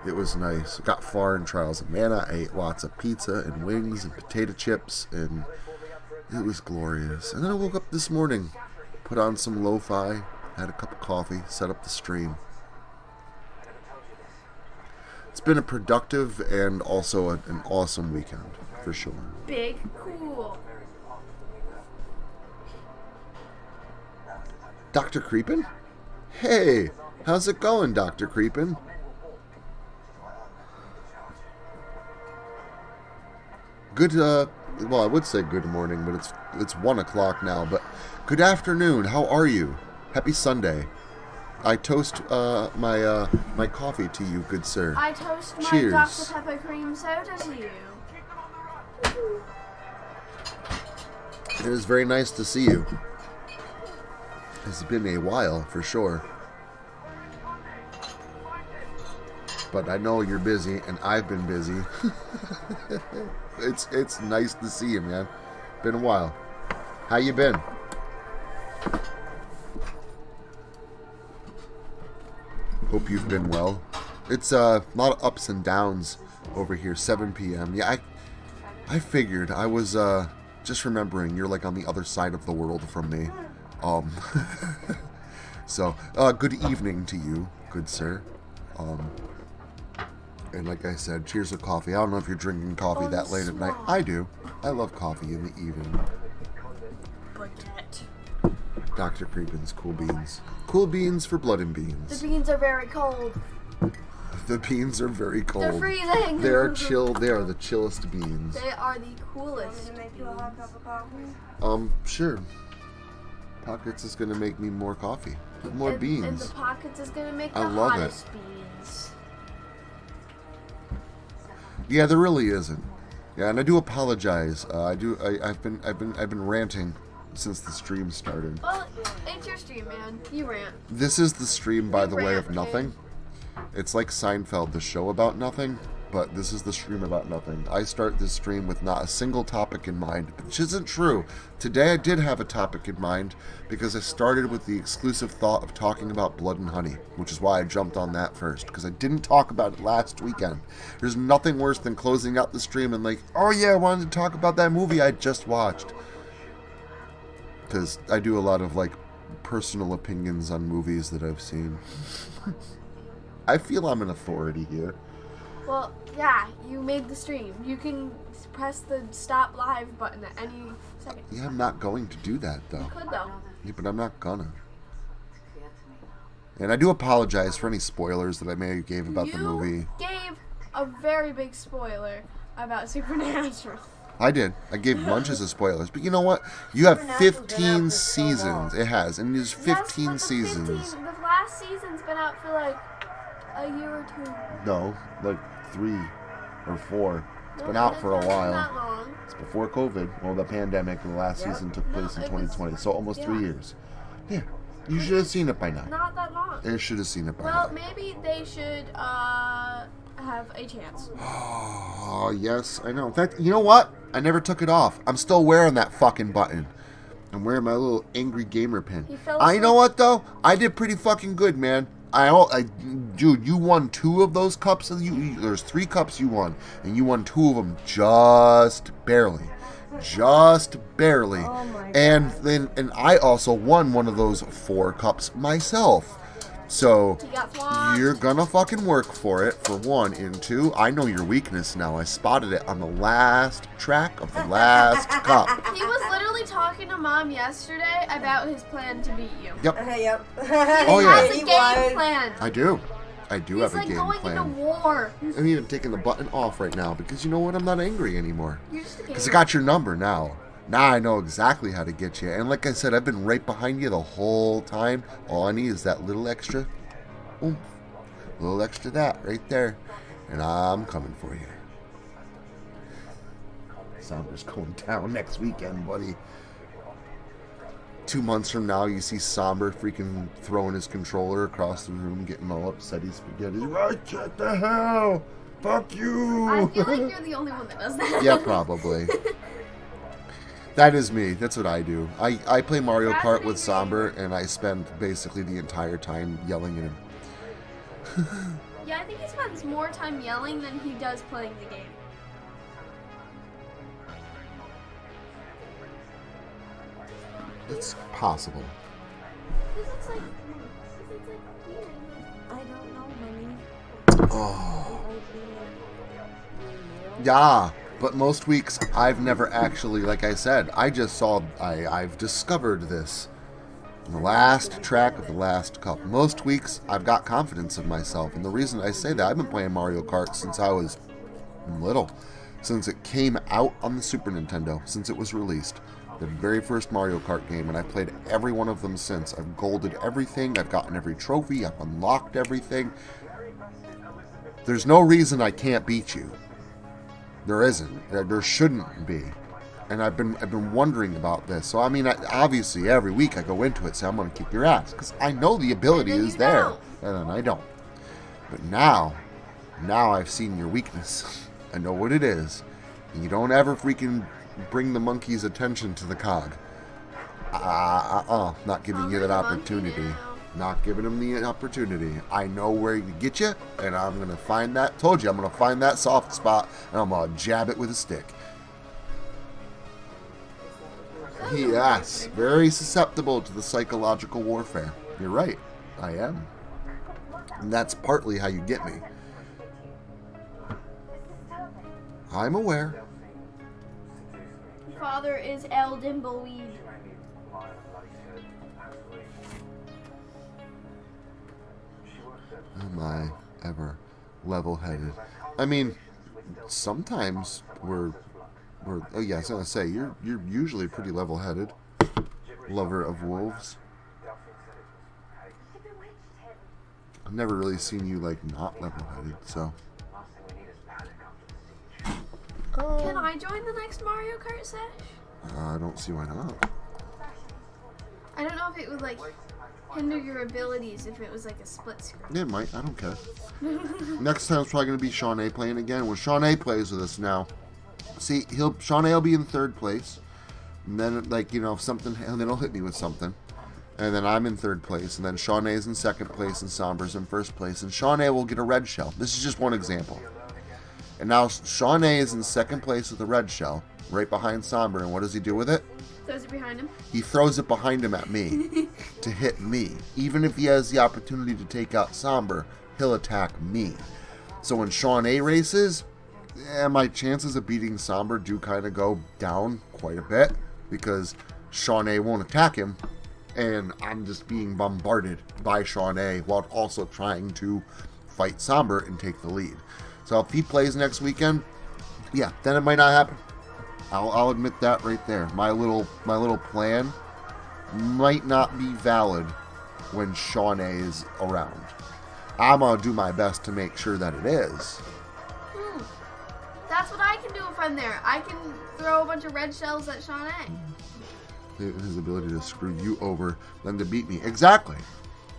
It was nice. Got far in Trials of Mana. I ate lots of pizza and wings and potato chips, and it was glorious. And then I woke up this morning, put on some lo-fi, had a cup of coffee, set up the stream. It's been a productive and also an awesome weekend, for sure. Big cool. Dr. Creepin? Hey, how's it going, Dr. Creepin? Good, well, I would say good morning, but it's 1 o'clock now, but good afternoon, how are you? Happy Sunday. I toast my coffee to you, good sir. I toast my Cheers. Dr. Pepper cream soda to you. It is very nice to see you. It's been a while, for sure. But I know you're busy, and I've been busy. It's nice to see you, man. Been a while. How you been? Hope you've been well. It's a lot of ups and downs over here. 7 p.m. Yeah, I figured. I was just remembering you're like on the other side of the world from me. So good evening to you, good sir. And like I said, cheers to coffee. I don't know if you're drinking coffee that late at night. I do. I love coffee in the evening. Baguette. Dr. Creepin's Cool Beans. Cool beans for blood and beans. The beans are very cold. The beans are very cold. They're freezing. They are chill. They are the chillest beans. They are the coolest. Gonna make you a hot cup of coffee? Sure. Pockets is gonna make me more coffee. More beans. And the Pockets is gonna make the I love hottest beans. Yeah, there really isn't. Yeah, and I do apologize. I've been ranting since the stream started. Well, it's your stream, man. You rant. This is the stream, by the way, of rant, nothing. It's like Seinfeld, the show about nothing, but this is the stream about nothing. I start this stream with not a single topic in mind, which isn't true. Today I did have a topic in mind because I started with the exclusive thought of talking about Blood and Honey, which is why I jumped on that first, because I didn't talk about it last weekend. There's nothing worse than closing out the stream and like, oh yeah, I wanted to talk about that movie I just watched. Because I do a lot of like personal opinions on movies that I've seen. I feel I'm an authority here. Well, yeah, you made the stream. You can press the stop live button at any second. Yeah, I'm not going to do that though. You could though. Yeah, but I'm not gonna. And I do apologize for any spoilers that I may have gave about the movie. You gave a very big spoiler about Supernatural. I did. I gave bunches of spoilers. But you know what? You have 15 seasons. It has. And there's 15 yes, seasons. The last season's been out for like a year or two. No, like 3 or 4. It's been out for a while. Not long. It's before COVID. Well, the pandemic. The last season took place in 2020. So almost 3 years. Yeah. You should have seen it by now. Not that long. You should have seen it by now. Well, maybe they should have a chance. Oh, yes, I know. In fact, you know what? I never took it off. I'm still wearing that fucking button. I'm wearing my little angry gamer pin. I know what, though? I did pretty fucking good, man. Dude, you won 2 of those cups. There's 3 cups you won, and you won 2 of them just barely. Just barely. Oh my God. And I also won one of those 4 cups myself. So you're gonna fucking work for it, for 1, and 2. I know your weakness now. I spotted it on the last track of the last cup. He was literally talking to Mom yesterday about his plan to beat you. Yep. Yep. Oh, yeah. He has a game plan. I do have a He's game like going plan. into war. I'm even taking the button off right now because you know what? I'm not angry anymore. You're just a Because I gamer. got your number now. Now I know exactly how to get you. And like I said, I've been right behind you the whole time. All I need is that little extra oomph. A little extra that right there. And I'm coming for you. Somber's going down next weekend, buddy. 2 months from now, you see Somber freaking throwing his controller across the room, getting all upset. He's spaghetti. Right, what the hell? Fuck you! I feel like you're the only one that does that. Yeah, probably. That is me. That's what I do. I play Mario Kart with Somber, and I spend basically the entire time yelling at him. Yeah, I think he spends more time yelling than he does playing the game. It's possible. Because it's like weird. I don't know, honey. Oh. Yeah, but most weeks I've never actually, like I said, I've discovered this. In the last track of the last cup. Most weeks I've got confidence in myself, and the reason I say that, I've been playing Mario Kart since I was little. Since it came out on the Super Nintendo, since it was released. The very first Mario Kart game, and I've played every one of them since. I've golded everything, I've gotten every trophy, I've unlocked everything. There's no reason I can't beat you. There isn't. There shouldn't be. And I've been wondering about this. So, I mean, obviously, every week I go into it, say, I'm going to kick your ass. Because I know the ability is there. And then I don't. But now I've seen your weakness. I know what it is. And you don't ever freaking bring the monkey's attention to the cog. Not giving you that opportunity. Not giving him the opportunity. I know where to get you, and I'm going to find that. Told you, I'm going to find that soft spot, and I'm going to jab it with a stick. Yes, very susceptible to the psychological warfare. You're right, I am. And that's partly how you get me. I'm aware. Father is El Dimbleweed. Am I ever level-headed? I mean, sometimes we're oh yeah, I was gonna say you're usually pretty level-headed, lover of wolves. I've never really seen you like not level-headed, so. Can I join the next Mario Kart sesh? I don't see why not. I don't know if it would like hinder your abilities if it was like a split screen. Yeah, it might. I don't care. Next time it's probably gonna be Sean A playing again. When Sean A plays with us now, see, Sean A will be in third place, and then if something, and then he'll hit me with something, and then I'm in third place, and then Sean A is in second place, and Somber's in first place, and Sean A will get a red shell. This is just one example. And now Sean A is in second place with a red shell, right behind Somber, and what does he do with it? Throws it behind him. He throws it behind him at me to hit me. Even if he has the opportunity to take out Somber, he'll attack me. So when Sean A races, my chances of beating Somber do kind of go down quite a bit because Sean A won't attack him, and I'm just being bombarded by Sean A while also trying to fight Somber and take the lead. So if he plays next weekend, yeah, then it might not happen. I'll admit that right there. My little plan might not be valid when Sean A is around. I'm gonna do my best to make sure that it is. That's what I can do if I'm there. I can throw a bunch of red shells at Sean A. His ability to screw you over than to beat me. Exactly.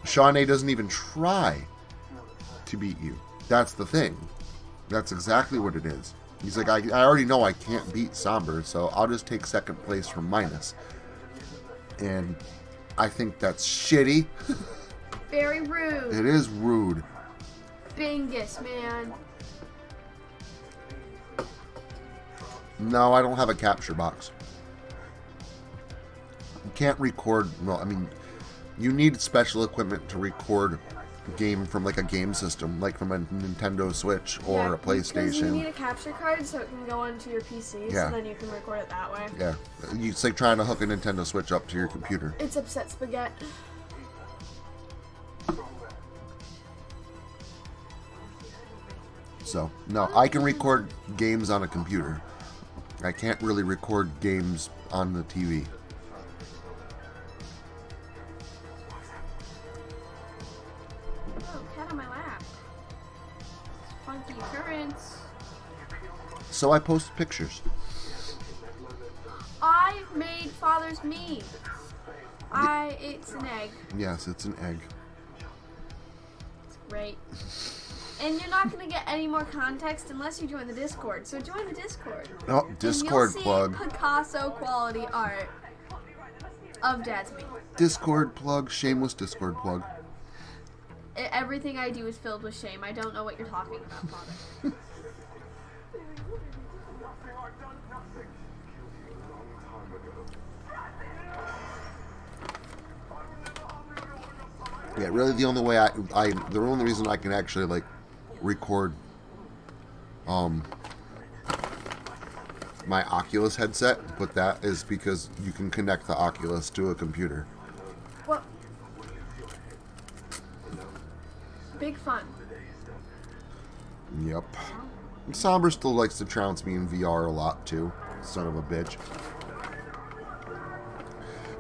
Sean A doesn't even try to beat you. That's the thing. That's exactly what it is. He's like, I already know I can't beat Somber, so I'll just take second place from Minus. And I think that's shitty. Very rude. It is rude. Bingus, man. No, I don't have a capture box. You can't record, well, I mean, you need special equipment to record game from like a game system, like from a Nintendo Switch or a PlayStation. Because you need a capture card so it can go onto your PC, Yeah. so then you can record it that way. Yeah, it's like trying to hook a Nintendo Switch up to your computer. It's upset spaghetti. So, no, I can record games on a computer. I can't really record games on the TV. Oh, cat on my lap. Funky currents. So I post pictures. I made Father's me. It's an egg. Yes, it's an egg. It's great. And you're not gonna get any more context unless you join the Discord. So join the Discord. Oh, Discord and you'll plug. see Picasso quality art of Dad's Me. Discord plug. Shameless Discord plug. Everything I do is filled with shame. I don't know what you're talking about, Father. Yeah, really the only way the only reason I can actually like record my Oculus headset, but that is because you can connect the Oculus to a computer. Well, big fun. Yep. Somber still likes to trounce me in VR a lot too. Son of a bitch.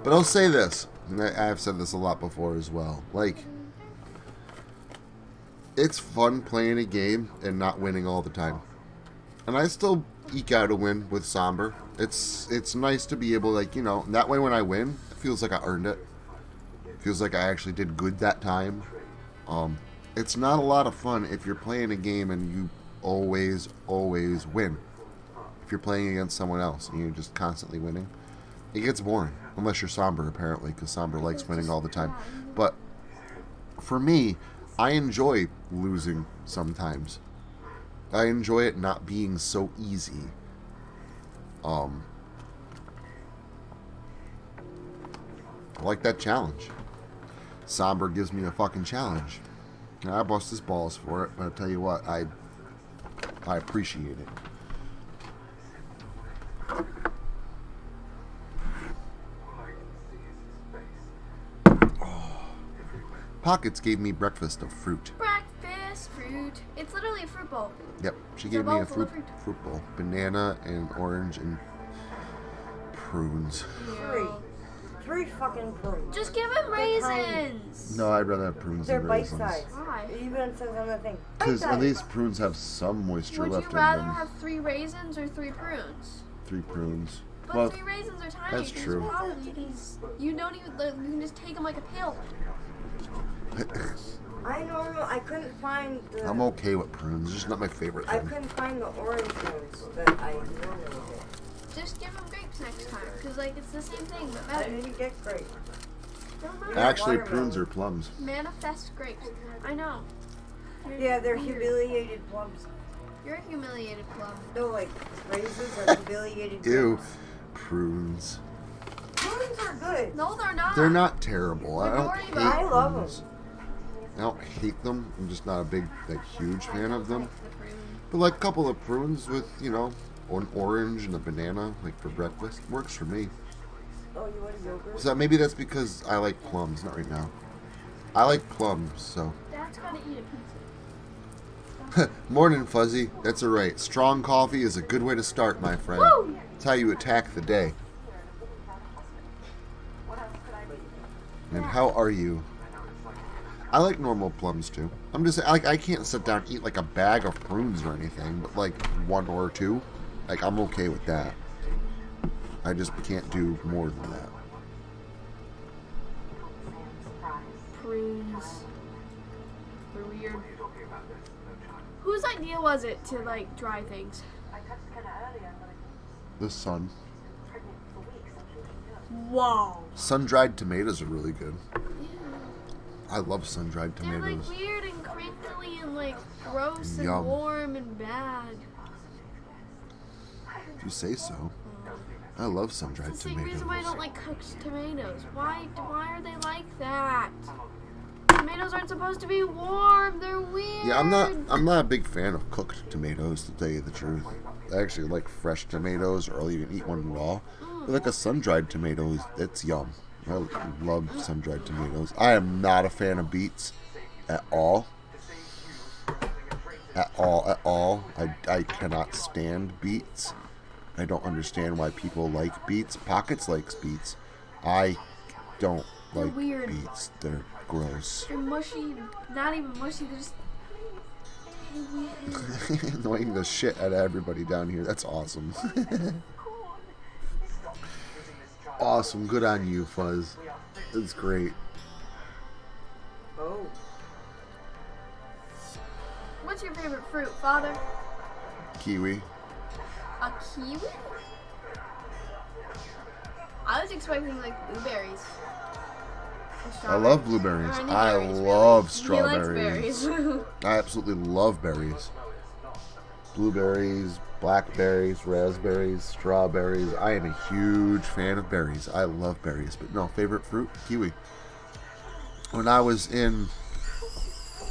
But I'll say this. And I've said this a lot before as well. Like, it's fun playing a game and not winning all the time. And I still eke out a win with Somber. It's nice to be able, like, you know, that way when I win, it feels like I earned it. It feels like I actually did good that time. It's not a lot of fun if you're playing a game and you always win. If you're playing against someone else and you're just constantly winning, it gets boring. Unless you're Somber, apparently, because Somber likes winning all the time. But for me, I enjoy losing sometimes. I enjoy it not being so easy. I like that challenge. Somber gives me a fucking challenge. And I bust his balls for it, but I'll tell you what, I appreciate it. Pockets gave me breakfast of fruit. Breakfast fruit. It's literally a fruit bowl. Yep, she It's a gave me bowl a full of fruit bowl. Banana and orange and prunes. Three fucking prunes. Just give him raisins. No, I'd rather have prunes They're than bite raisins. sized. Why? It even says on the thing. Because at Bite-sized. least prunes have some moisture Would left you in rather them. have 3 raisins or 3 prunes? 3 prunes. But Well, 3 raisins are tiny. that's There's true. a problem. You don't even. You can just take them like a pill. I couldn't find the. I'm okay with prunes. It's just not my favorite I thing. couldn't find the orange ones that I normally get. Just give them grapes next time, because like it's the same thing but I better. didn't get grapes. Never mind. Actually, watermelon. prunes are plums. Manifest grapes. I know. Yeah, they're weird. humiliated plums. You're a humiliated plum. No, like raisins are humiliated. Ew. grapes. Prunes. Prunes are good. No, they're not. They're not terrible. I don't Majority hate of I love prunes. I don't hate them. I'm just not a big, like, huge fan of them. The prune. But like a couple of prunes with, you know, an orange and a banana, like for breakfast, works for me. Oh, you want yogurt? So maybe that's because I like plums. Not right now. I like plums, so. Dad's gotta eat a pizza. Morning, Fuzzy. That's alright. Strong coffee is a good way to start, my friend. Woo! It's how you attack the day. And how are you? I like normal plums too. I'm just like, I can't sit down and eat like a bag of prunes or anything, but like 1 or 2, like I'm okay with that. I just can't do more than that. Prunes. They're weird. Whose idea was it to like dry things? The sun. Wow. Sun-dried tomatoes are really good. I love sun-dried They're tomatoes. like weird and crinkly and like gross Yum. and warm and bad. If you say so. I love sun-dried It's the same tomatoes. reason why I don't like cooked tomatoes. Why are they like that? Tomatoes aren't supposed to be warm. They're weird. Yeah, I'm not a big fan of cooked tomatoes, to tell you the truth. I actually like fresh tomatoes, or I'll even eat one raw. But like a sun-dried tomato, it's yum. I love sun-dried tomatoes. I am not a fan of beets at all. At all. I cannot stand beets. I don't understand why people like beets. Pockets likes beets. I don't They're like weird. beets. They're gross. They're mushy. Not even mushy. They're just. They're weird. Annoying the shit out of everybody down here. That's awesome. Awesome. Good on you, Fuzz. That's great. Oh. favorite fruit, Father? Kiwi. A kiwi? I was expecting like blueberries. I love blueberries. I love strawberries. He likes berries. I absolutely love berries. Blueberries, blackberries, raspberries, strawberries. I am a huge fan of berries. I love berries. But no, favorite fruit? Kiwi. When I was in...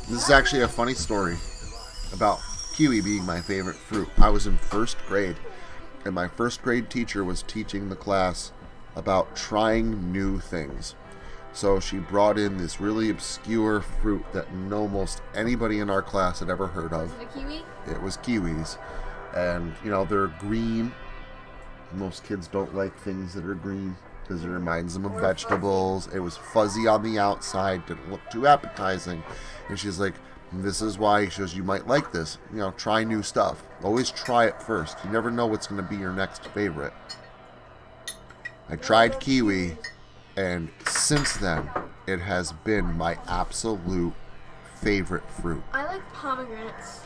This is actually a funny story about kiwi being my favorite fruit. I was in first grade, and my first grade teacher was teaching the class about trying new things. So she brought in this really obscure fruit that almost anybody in our class had ever heard of. Was it a kiwi? It was kiwis. And, you know, they're green. Most kids don't like things that are green because it reminds them of vegetables. It was fuzzy on the outside, didn't look too appetizing. And she's like, this is why. She goes, you might like this. You know, try new stuff. Always try it first. You never know what's going to be your next favorite. I tried kiwi, and since then, it has been my absolute favorite fruit. I like pomegranates.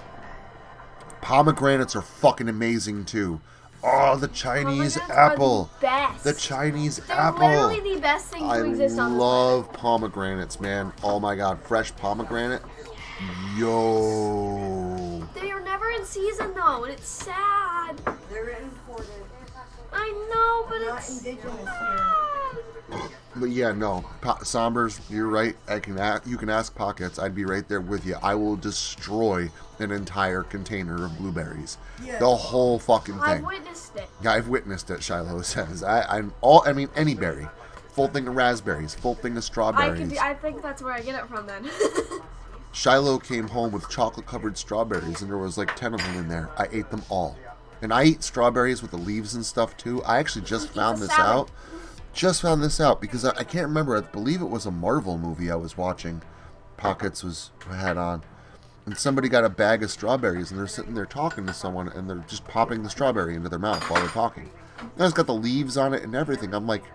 Pomegranates are fucking amazing too. Oh, the Chinese apple. Are the best. The Chinese They're apple. literally the best thing to exist on this planet. I love pomegranates, man. Oh my god, fresh pomegranate. Yo. They are never in season though, and it's sad. They're imported. I know, but Not it's indigenous sad. But yeah, no, Sombers, you're right. You can ask Pockets. I'd be right there with you. I will destroy an entire container of blueberries. Yeah. The whole fucking thing. I've witnessed it. Yeah, I've witnessed it. Shiloh says. I mean, any berry, full thing of raspberries, full thing of strawberries. I think that's where I get it from then. Shiloh came home with chocolate-covered strawberries, and there was like 10 of them in there. I ate them all, and I eat strawberries with the leaves and stuff too. I actually just found this out. Just found this out because I can't remember. I believe it was a Marvel movie I was watching. Pockets had on. And somebody got a bag of strawberries and they're sitting there talking to someone and they're just popping the strawberry into their mouth while they're talking. And it's got the leaves on it and everything. I'm like...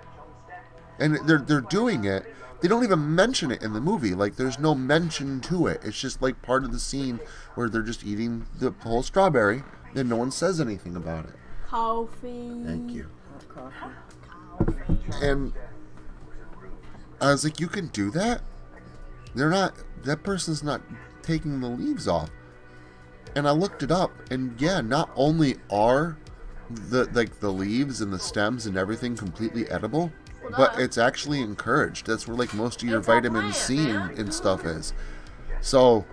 And they're doing it. They don't even mention it in the movie. Like, there's no mention to it. It's just like part of the scene where they're just eating the whole strawberry and no one says anything about it. Coffee. Thank you. Coffee. And I was like, you can do that? That person's not taking the leaves off. And I looked it up, and yeah, not only are the leaves and the stems and everything completely edible, but it's actually encouraged. That's where like most of your vitamin C and stuff is. So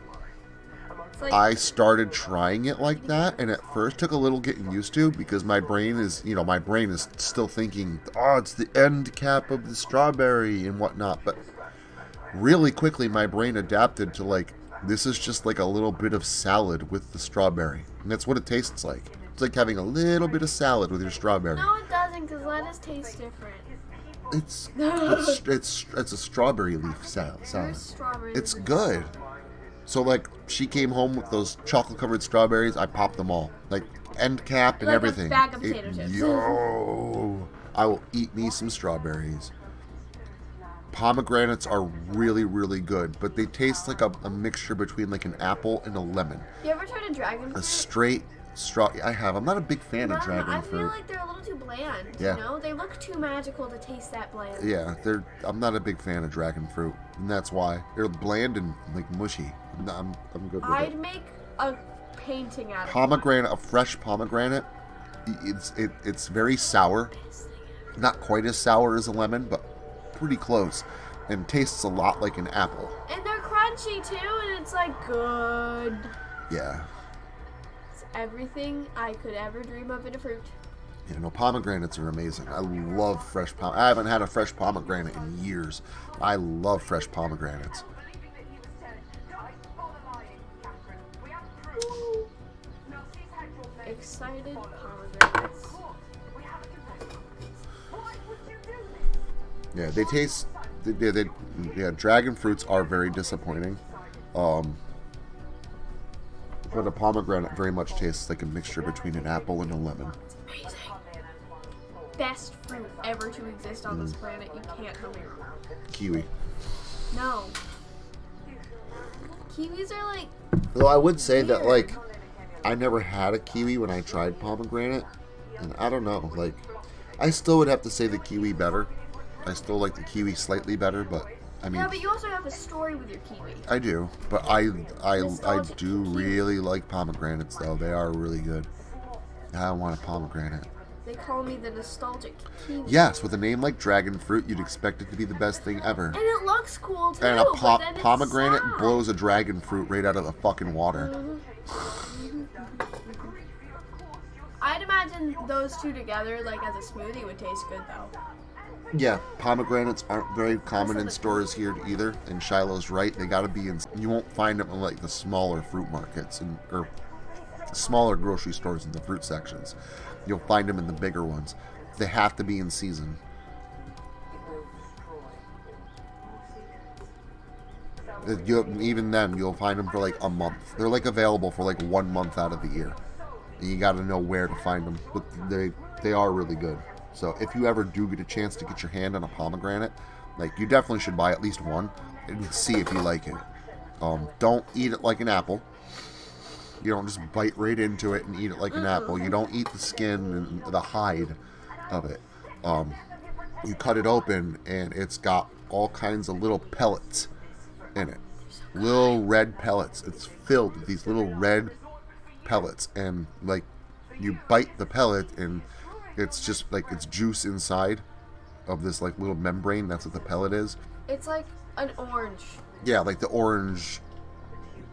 Like, I started trying it like that, and at first took a little getting used to because my brain is still thinking, oh, it's the end cap of the strawberry and whatnot. But really quickly, my brain adapted to like, this is just like a little bit of salad with the strawberry, and that's what it tastes like. It's like having a little bit of salad with your strawberry. no, it doesn't, because lettuce tastes different. It's a strawberry leaf salad. There's strawberries. It's good. So, like, she came home with those chocolate-covered strawberries. I popped them all. Like, end cap and Like a everything. bag of potato chips. Yo! I will eat me some strawberries. Pomegranates are really, really good, but they taste like a mixture between, like, an apple and a lemon. You ever tried a dragon A fruit? straight straw... I have. I'm not a big fan of dragon I fruit. feel like they're a little too bland, Yeah. you know? They look too magical to taste that bland. Yeah, I'm not a big fan of dragon fruit, and that's why. They're bland and, like, mushy. I'm good with I'd it. make a painting out of Pomegranate, a fresh pomegranate, it's very sour. Not quite as sour as a lemon, but pretty close. And tastes a lot like an apple. And they're crunchy too, and it's like good. Yeah. It's everything I could ever dream of in a fruit. Yeah, no, pomegranates are amazing. I love fresh I haven't had a fresh pomegranate in years. I love fresh pomegranates. Excited pomegranates. Yeah, they taste... dragon fruits are very disappointing. But a pomegranate very much tastes like a mixture between an apple and a lemon. Amazing. Best fruit ever to exist on this planet. You can't tell me wrong. Kiwi. No. Kiwis are like Though I would say that, like, I never had a kiwi when I tried pomegranate. And I don't know, like, I still would have to say the kiwi better. I still like the kiwi slightly better, but I mean... Yeah, but you also have a story with your kiwi. I do, but I Nostalgic do kiwi. really like pomegranates, though. They are really good. I want a pomegranate. They call me the nostalgic kiwi. Yes, with a name like dragon fruit, you'd expect it to be the best thing ever. And it looks cool, too. And a but then it's pomegranate sad. blows a dragon fruit right out of the fucking water. I'd imagine those two together, like, as a smoothie would taste good, though. Yeah, pomegranates aren't very common in stores here either. And Shiloh's right; they got to be in. You won't find them in like the smaller fruit markets or smaller grocery stores in the fruit sections. You'll find them in the bigger ones. They have to be in season. Even then, you'll find them for like a month. They're like available for like 1 month out of the year. And you got to know where to find them, but they are really good. So if you ever do get a chance to get your hand on a pomegranate, like, you definitely should buy at least one and see if you like it. Don't eat it like an apple. You don't just bite right into it and eat it like an apple. You don't eat the skin and the hide of it. You cut it open and it's got all kinds of little pellets in it. Little red pellets. It's filled with these little red pellets, and like, you bite the pellet and it's just like it's juice inside of this like little membrane. That's what the pellet is. It's like an orange. Yeah, like the orange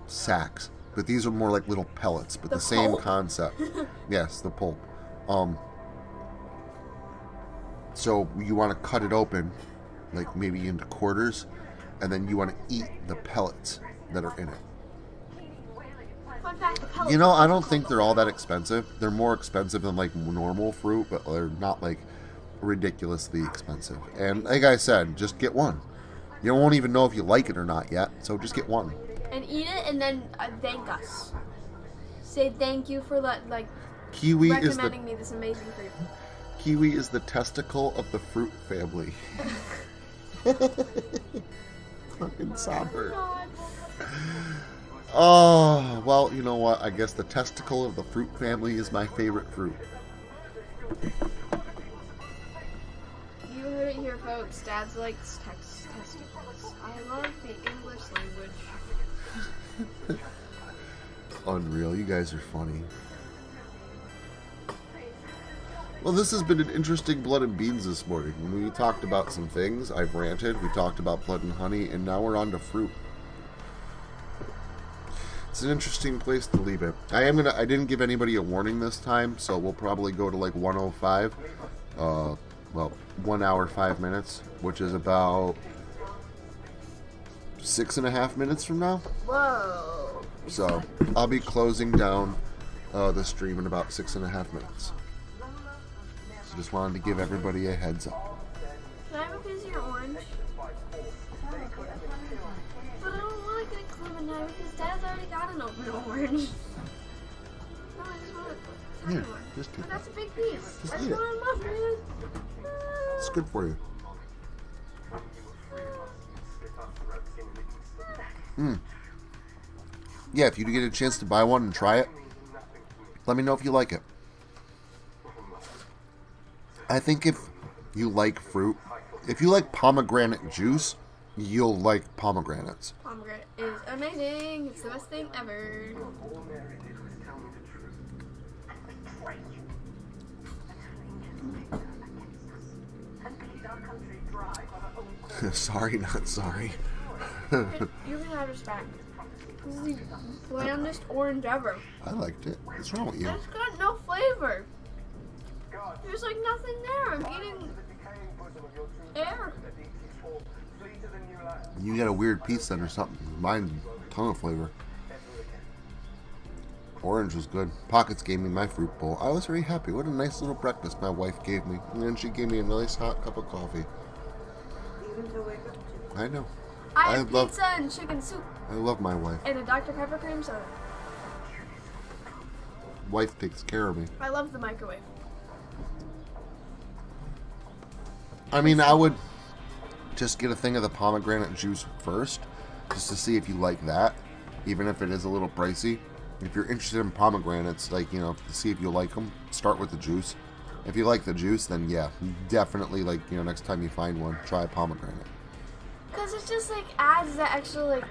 sacks, but these are more like little pellets, but the same pulp? concept. Yes, the pulp. So you want to cut it open, like maybe into quarters, and then you want to eat the pellets that are in it. Fun fact, the pellets You know, I don't think they're all that expensive. They're more expensive than like normal fruit, but they're not like ridiculously expensive. And like I said, just get one. You won't even know if you like it or not yet, so just get one. And eat it, and then thank us. Say thank you for Kiwi is recommending me this amazing fruit. Kiwi is the testicle of the fruit family. Fucking somber. God. Oh, well, you know what? I guess the testicle of the fruit family is my favorite fruit. You heard it here, folks. Dad's likes testicles. I love the English language. Unreal. You guys are funny. Well, this has been an interesting Blood and Beans this morning. When we talked about some things, I've ranted, we talked about blood and honey, and now we're on to fruit. It's an interesting place to leave it. I didn't give anybody a warning this time, so we'll probably go to like 1:05. Well, 1 hour, 5 minutes, which is about 6.5 minutes from now. Whoa. So I'll be closing down the stream in about 6.5 minutes. So just wanted to give everybody a heads up. Can I have a piece of your orange? But I don't want to get a clementine because Dad's already got an open orange. No, I just want a tiny Here, one. just take But that's a that. big piece. Just I eat just it. want a muffin. It's good for you. Yeah, if you get a chance to buy one and try it, let me know if you like it. I think if you like fruit, if you like pomegranate juice, you'll like pomegranates. Pomegranate is amazing. It's the best thing ever. Sorry, not sorry. You can have respect. This is the blandest orange ever. I liked it. What's wrong with you? It's got no flavor. There's like nothing there. I'm eating air. You got a weird piece then or something. Mine's a ton of flavor. Orange was good. Pockets gave me my fruit bowl. I was very happy. What a nice little breakfast my wife gave me. And then she gave me a nice hot cup of coffee. I know. I have pizza and chicken soup. I love my wife. And a Dr. Pepper cream soda. Wife takes care of me. I love the microwave. I mean, I would just get a thing of the pomegranate juice first, just to see if you like that. even if it is a little pricey. If you're interested in pomegranates, like, you know, to see if you like them, start with the juice. If you like the juice, then yeah, definitely, like, you know, next time you find one, try a pomegranate. Because it just, like, adds that extra, like,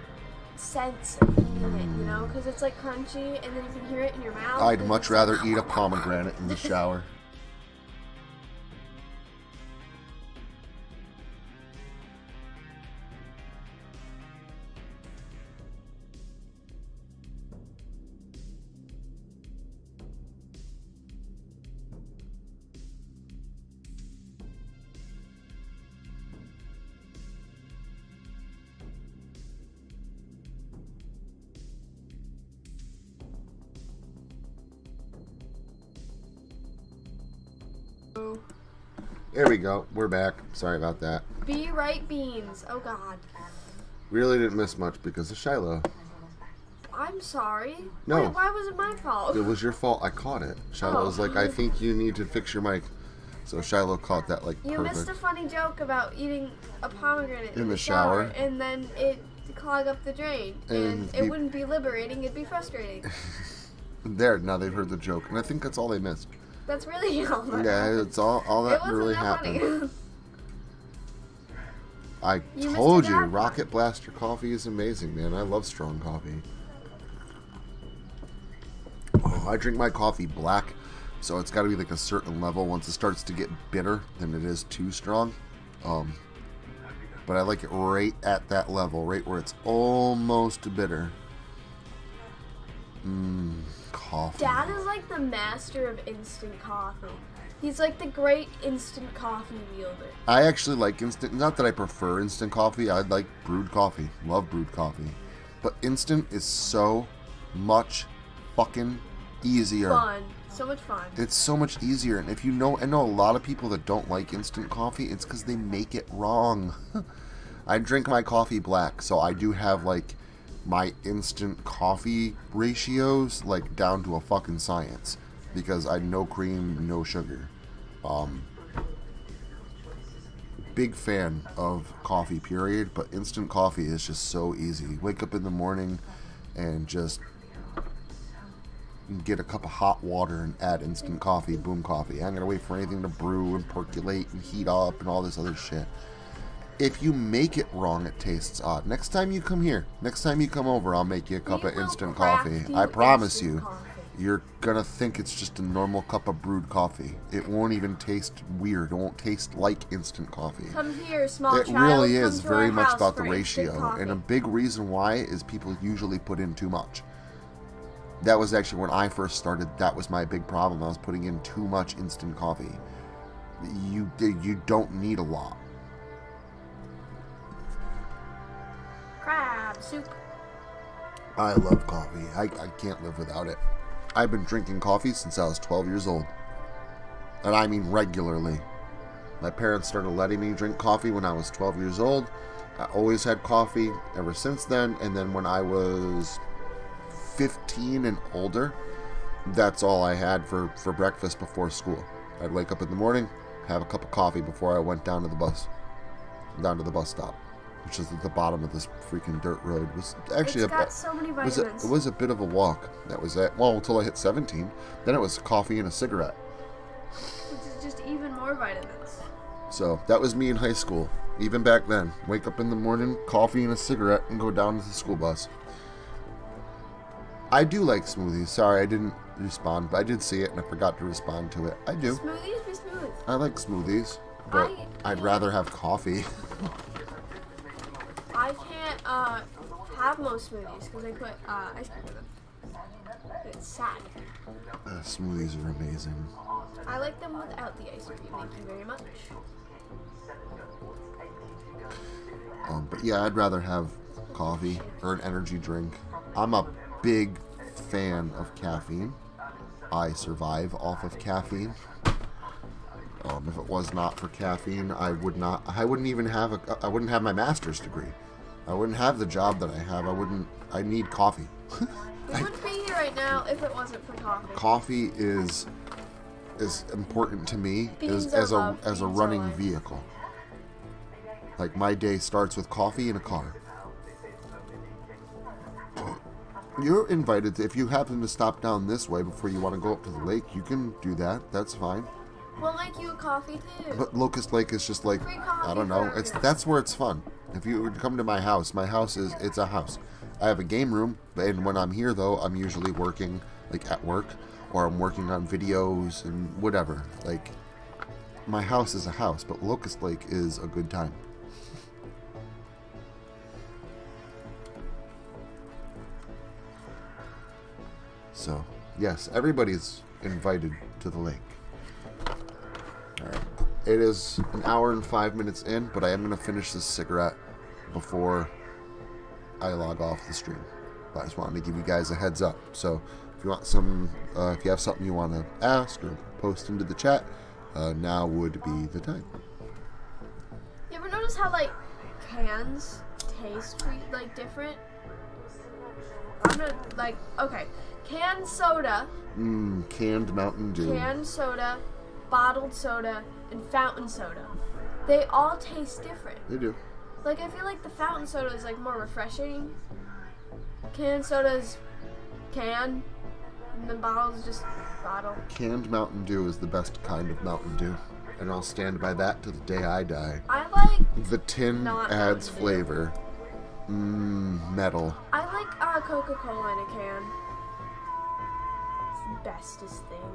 sense in it, you know? Because it's, like, crunchy, and then you can hear it in your mouth. I'd much rather eat a pomegranate in the shower. There we go. We're back. Sorry about that. Be right beans. Oh, God. Really didn't miss much because of Shiloh. I'm sorry. No. Wait, why was it my fault? It was your fault. I caught it. Shiloh was like, I think you need to fix your mic. So Shiloh caught that like You perfect. missed a funny joke about eating a pomegranate In the shower. and then it clog up the drain. And it wouldn't be liberating, it'd be frustrating. There, now they've heard the joke. And I think that's all they missed. That's really all that Yeah, it's all that wasn't really that happened. funny. I You told missed a you, bad Rocket Blaster coffee is amazing, man. I love strong coffee. Oh, I drink my coffee black, so it's got to be like a certain level. Once it starts to get bitter, then it is too strong. But I like it right at that level, right where it's almost bitter. Coffee. Dad is like the master of instant coffee. He's like the great instant coffee wielder. I actually like instant. Not that I prefer instant coffee. I like brewed coffee. Love brewed coffee. But instant is so much fucking easier. Fun. So much fun. It's so much easier. And if you know, I know a lot of people that don't like instant coffee. It's because they make it wrong. I drink my coffee black, so I do have like my instant coffee ratios like down to a fucking science because I no cream, no sugar. Big fan of coffee, period, but instant coffee is just so easy. Wake up in the morning and just get a cup of hot water and add instant coffee, boom, coffee. I ain't gonna wait for anything to brew and percolate and heat up and all this other shit. If you make it wrong, it tastes odd. Next time you come here, next time you come over, I'll make you a cup We of will instant craft coffee. you I promise instant you, coffee. you're gonna think it's just a normal cup of brewed coffee. It won't even taste weird. It won't taste like instant coffee. Come here, small It child. really come is to very our much house about the for instant ratio. coffee. And a big reason why is people usually put in too much. That was actually when I first started, that was my big problem. I was putting in too much instant coffee. You don't need a lot. Crab soup. I love coffee. I can't live without it. I've been drinking coffee since I was 12 years old. And I mean regularly. My parents started letting me drink coffee when I was 12 years old. I always had coffee ever since then. And then when I was 15 and older, that's all I had for breakfast before school. I'd wake up in the morning, have a cup of coffee before I went down to the bus stop, which is at the bottom of this freaking dirt road. It was actually It's got so many vitamins. it was a bit of a walk. That was it. Well, until I hit 17. Then it was coffee and a cigarette. Which is just even more vitamins. So that was me in high school. Even back then, wake up in the morning, coffee and a cigarette, and go down to the school bus. I do like smoothies. Sorry, I didn't respond, but I did see it and I forgot to respond to it. I do. Smoothies be smooth. I like smoothies, but I'd rather have coffee. I can't have most smoothies because I put ice cream in them. It's sad. Smoothies are amazing. I like them without the ice cream. Thank you very much. But yeah, I'd rather have coffee or an energy drink. I'm a big fan of caffeine. I survive off of caffeine. If it was not for caffeine, I wouldn't even have I wouldn't have my master's degree. I wouldn't have the job that I have. I need coffee. We wouldn't be here right now if it wasn't for coffee. Coffee is important to me Beans as are a love, beans are running life. vehicle. Like my day starts with coffee in a car. You're invited. If you happen to stop down this way before you want to go up to the lake, you can do that. That's fine. We'll make you a coffee too. But Locust Lake is just like, Free coffee I don't know. for That's where it's fun. If you would come to my house it's a house. I have a game room, and when I'm here though, I'm usually working like at work, or I'm working on videos and whatever. Like, my house is a house, but Locust Lake is a good time. So, yes, everybody's invited to the lake. Alright. It is an hour and 5 minutes in, but I am going to finish this cigarette before I log off the stream. But I just wanted to give you guys a heads up. So, if you want if you have something you want to ask or post into the chat, now would be the time. You ever notice how, like, cans taste, like, different? I'm gonna, like, okay. Canned soda. Canned Mountain Dew. Canned soda, bottled soda, and fountain soda. They all taste different. They do. Like, I feel like the fountain soda is, like, more refreshing. Canned soda's can, and the bottle's just bottle. Canned Mountain Dew is the best kind of Mountain Dew, and I'll stand by that to the day I die. I like... The tin adds flavor. Metal. I like Coca-Cola in a can. It's the bestest thing.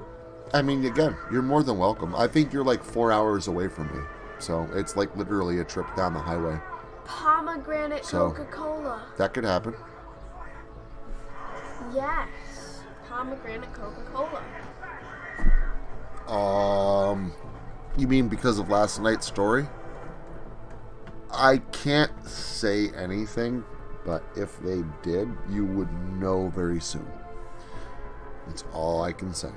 I mean, again, you're more than welcome. I think you're like 4 hours away from me, so it's like literally a trip down the highway. Pomegranate Coca-Cola. That could happen. Yes. Pomegranate Coca-Cola. You mean because of last night's story? I can't say anything, but if they did, you would know very soon. That's all I can say.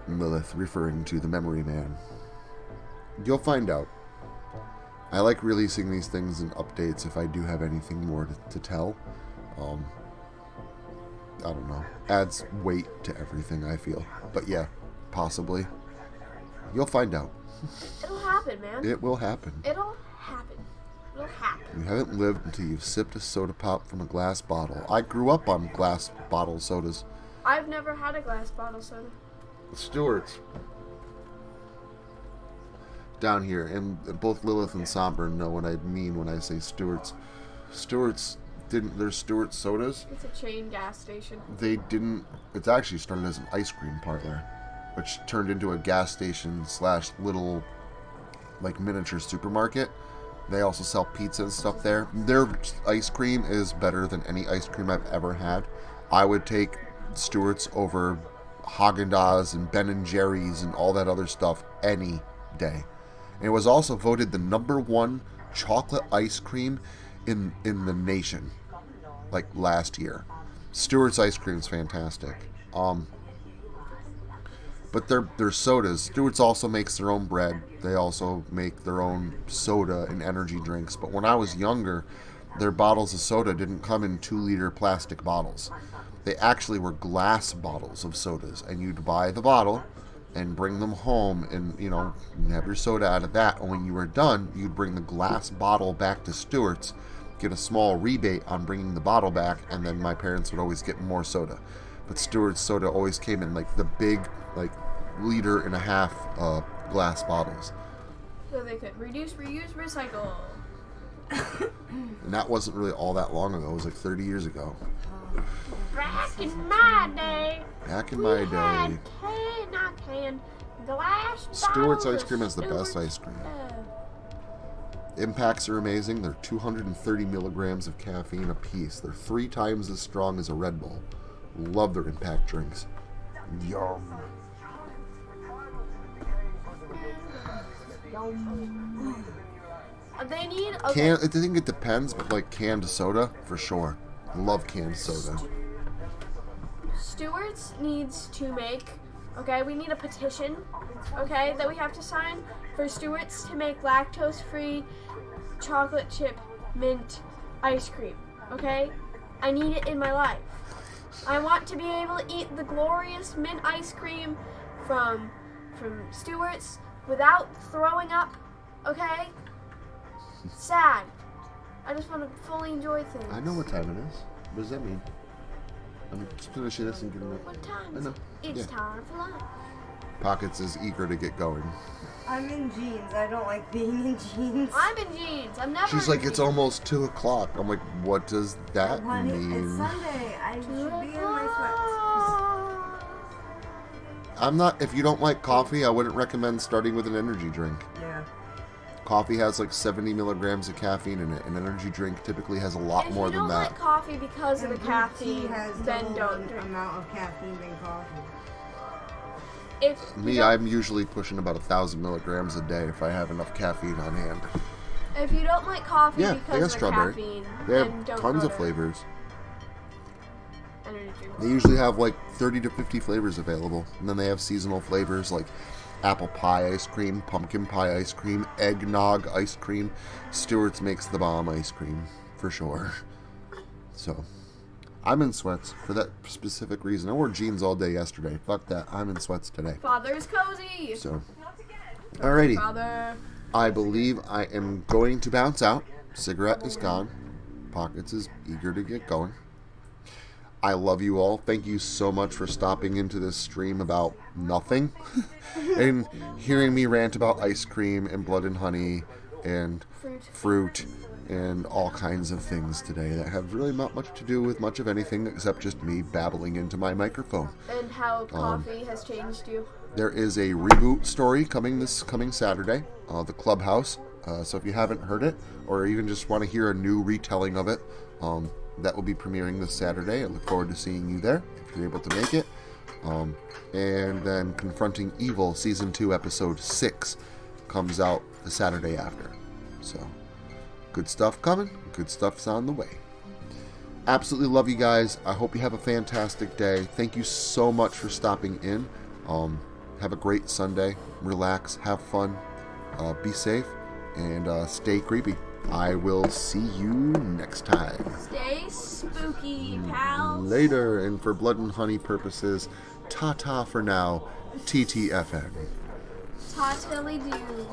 Lilith, referring to the Memory Man. You'll find out. I like releasing these things in updates if I do have anything more to tell. I don't know. Adds weight to everything, I feel. But yeah, possibly. You'll find out. It'll happen, man. It will happen. It'll happen. It'll happen. You haven't lived until you've sipped a soda pop from a glass bottle. I grew up on glass bottle sodas. I've never had a glass bottle soda. Stewart's. Down here, and both Lilith and Somber know what I mean when I say Stewart's. Stewart's didn't. There's Stewart's sodas. It's a chain gas station. They didn't. It's actually started as an ice cream parlor, which turned into a gas station / little, like, miniature supermarket. They also sell pizza and stuff there. Their ice cream is better than any ice cream I've ever had. I would take Stewart's over Haagen-Dazs and Ben & Jerry's and all that other stuff any day. And it was also voted the #1 chocolate ice cream in the nation, like, last year. Stewart's ice cream is fantastic. But their sodas. Stewart's also makes their own bread. They also make their own soda and energy drinks. But when I was younger, their bottles of soda didn't come in 2-liter plastic bottles. They actually were glass bottles of sodas, and you'd buy the bottle and bring them home and, have your soda out of that. And when you were done, you'd bring the glass bottle back to Stewart's, get a small rebate on bringing the bottle back, and then my parents would always get more soda. But Stewart's soda always came in, like, the big, like, 1.5-liter glass bottles. So they could reduce, reuse, recycle. And that wasn't really all that long ago. It was like 30 years ago. Back in my day. Back in my day. Glass Stewart's bottles ice cream has the best ice cream. Impacts are amazing. They're 230 milligrams of caffeine a piece. They're 3 times as strong as a Red Bull. Love their impact drinks. Yum. They need... Okay. I think it depends, but like canned soda, for sure. Love canned soda. Stewart's needs to make... Okay, we need a petition, okay, that we have to sign for Stewart's to make lactose-free chocolate chip mint ice cream, okay? I need it in my life. I want to be able to eat the glorious mint ice cream from Stewart's without throwing up, okay? Sad. I just want to fully enjoy things. I know what time it is. What does that mean? I'm just finishing this and getting it. What time I is know. it? It's time for lunch. Pockets is eager to get going. I'm in jeans. I don't like being in jeans. I'm in jeans. I'm never She's in like, it's jeans. almost 2 o'clock. I'm like, what does that Honey, mean? it's Sunday. I should be in my I'm not, if you don't like coffee, I wouldn't recommend starting with an energy drink. sweats. Yeah. Coffee has like 70 milligrams of caffeine in it. An energy drink typically has a lot more If you than don't that. like coffee because of And the blue tea caffeine, has then double don't the drink. amount of caffeine than coffee. If you Me, don't- I'm usually pushing about 1,000 milligrams a day if I have enough caffeine on hand. If you don't like coffee Yeah, they because got of the strawberry. caffeine, They then have don't tons go of to flavors. energy drinks. They usually have like 30 to 50 flavors available. And then they have seasonal flavors like apple pie ice cream, pumpkin pie ice cream, eggnog ice cream. Stewart's makes the bomb ice cream, for sure. So, I'm in sweats for that specific reason. I wore jeans all day yesterday. Fuck that. I'm in sweats today. Father's cozy. So, alrighty. Father. I believe I am going to bounce out. Cigarette is gone. Pockets is eager to get going. I love you all. Thank you so much for stopping into this stream about nothing and hearing me rant about ice cream and blood and honey and fruit and all kinds of things today that have really not much to do with much of anything except just me babbling into my microphone. And how coffee has changed you. There is a reboot story coming this coming Saturday, The Clubhouse. So if you haven't heard it, or even just want to hear a new retelling of it, that will be premiering this Saturday. I look forward to seeing you there, if you're able to make it. And then Confronting Evil, Season 2, Episode 6, comes out the Saturday after. So, good stuff coming. Good stuff's on the way. Absolutely love you guys. I hope you have a fantastic day. Thank you so much for stopping in. Have a great Sunday. Relax. Have fun. Be safe. And stay creepy. I will see you next time. Stay spooky, pals. Later. And for blood and honey purposes, ta-ta for now. TTFN. Ta-tilly do.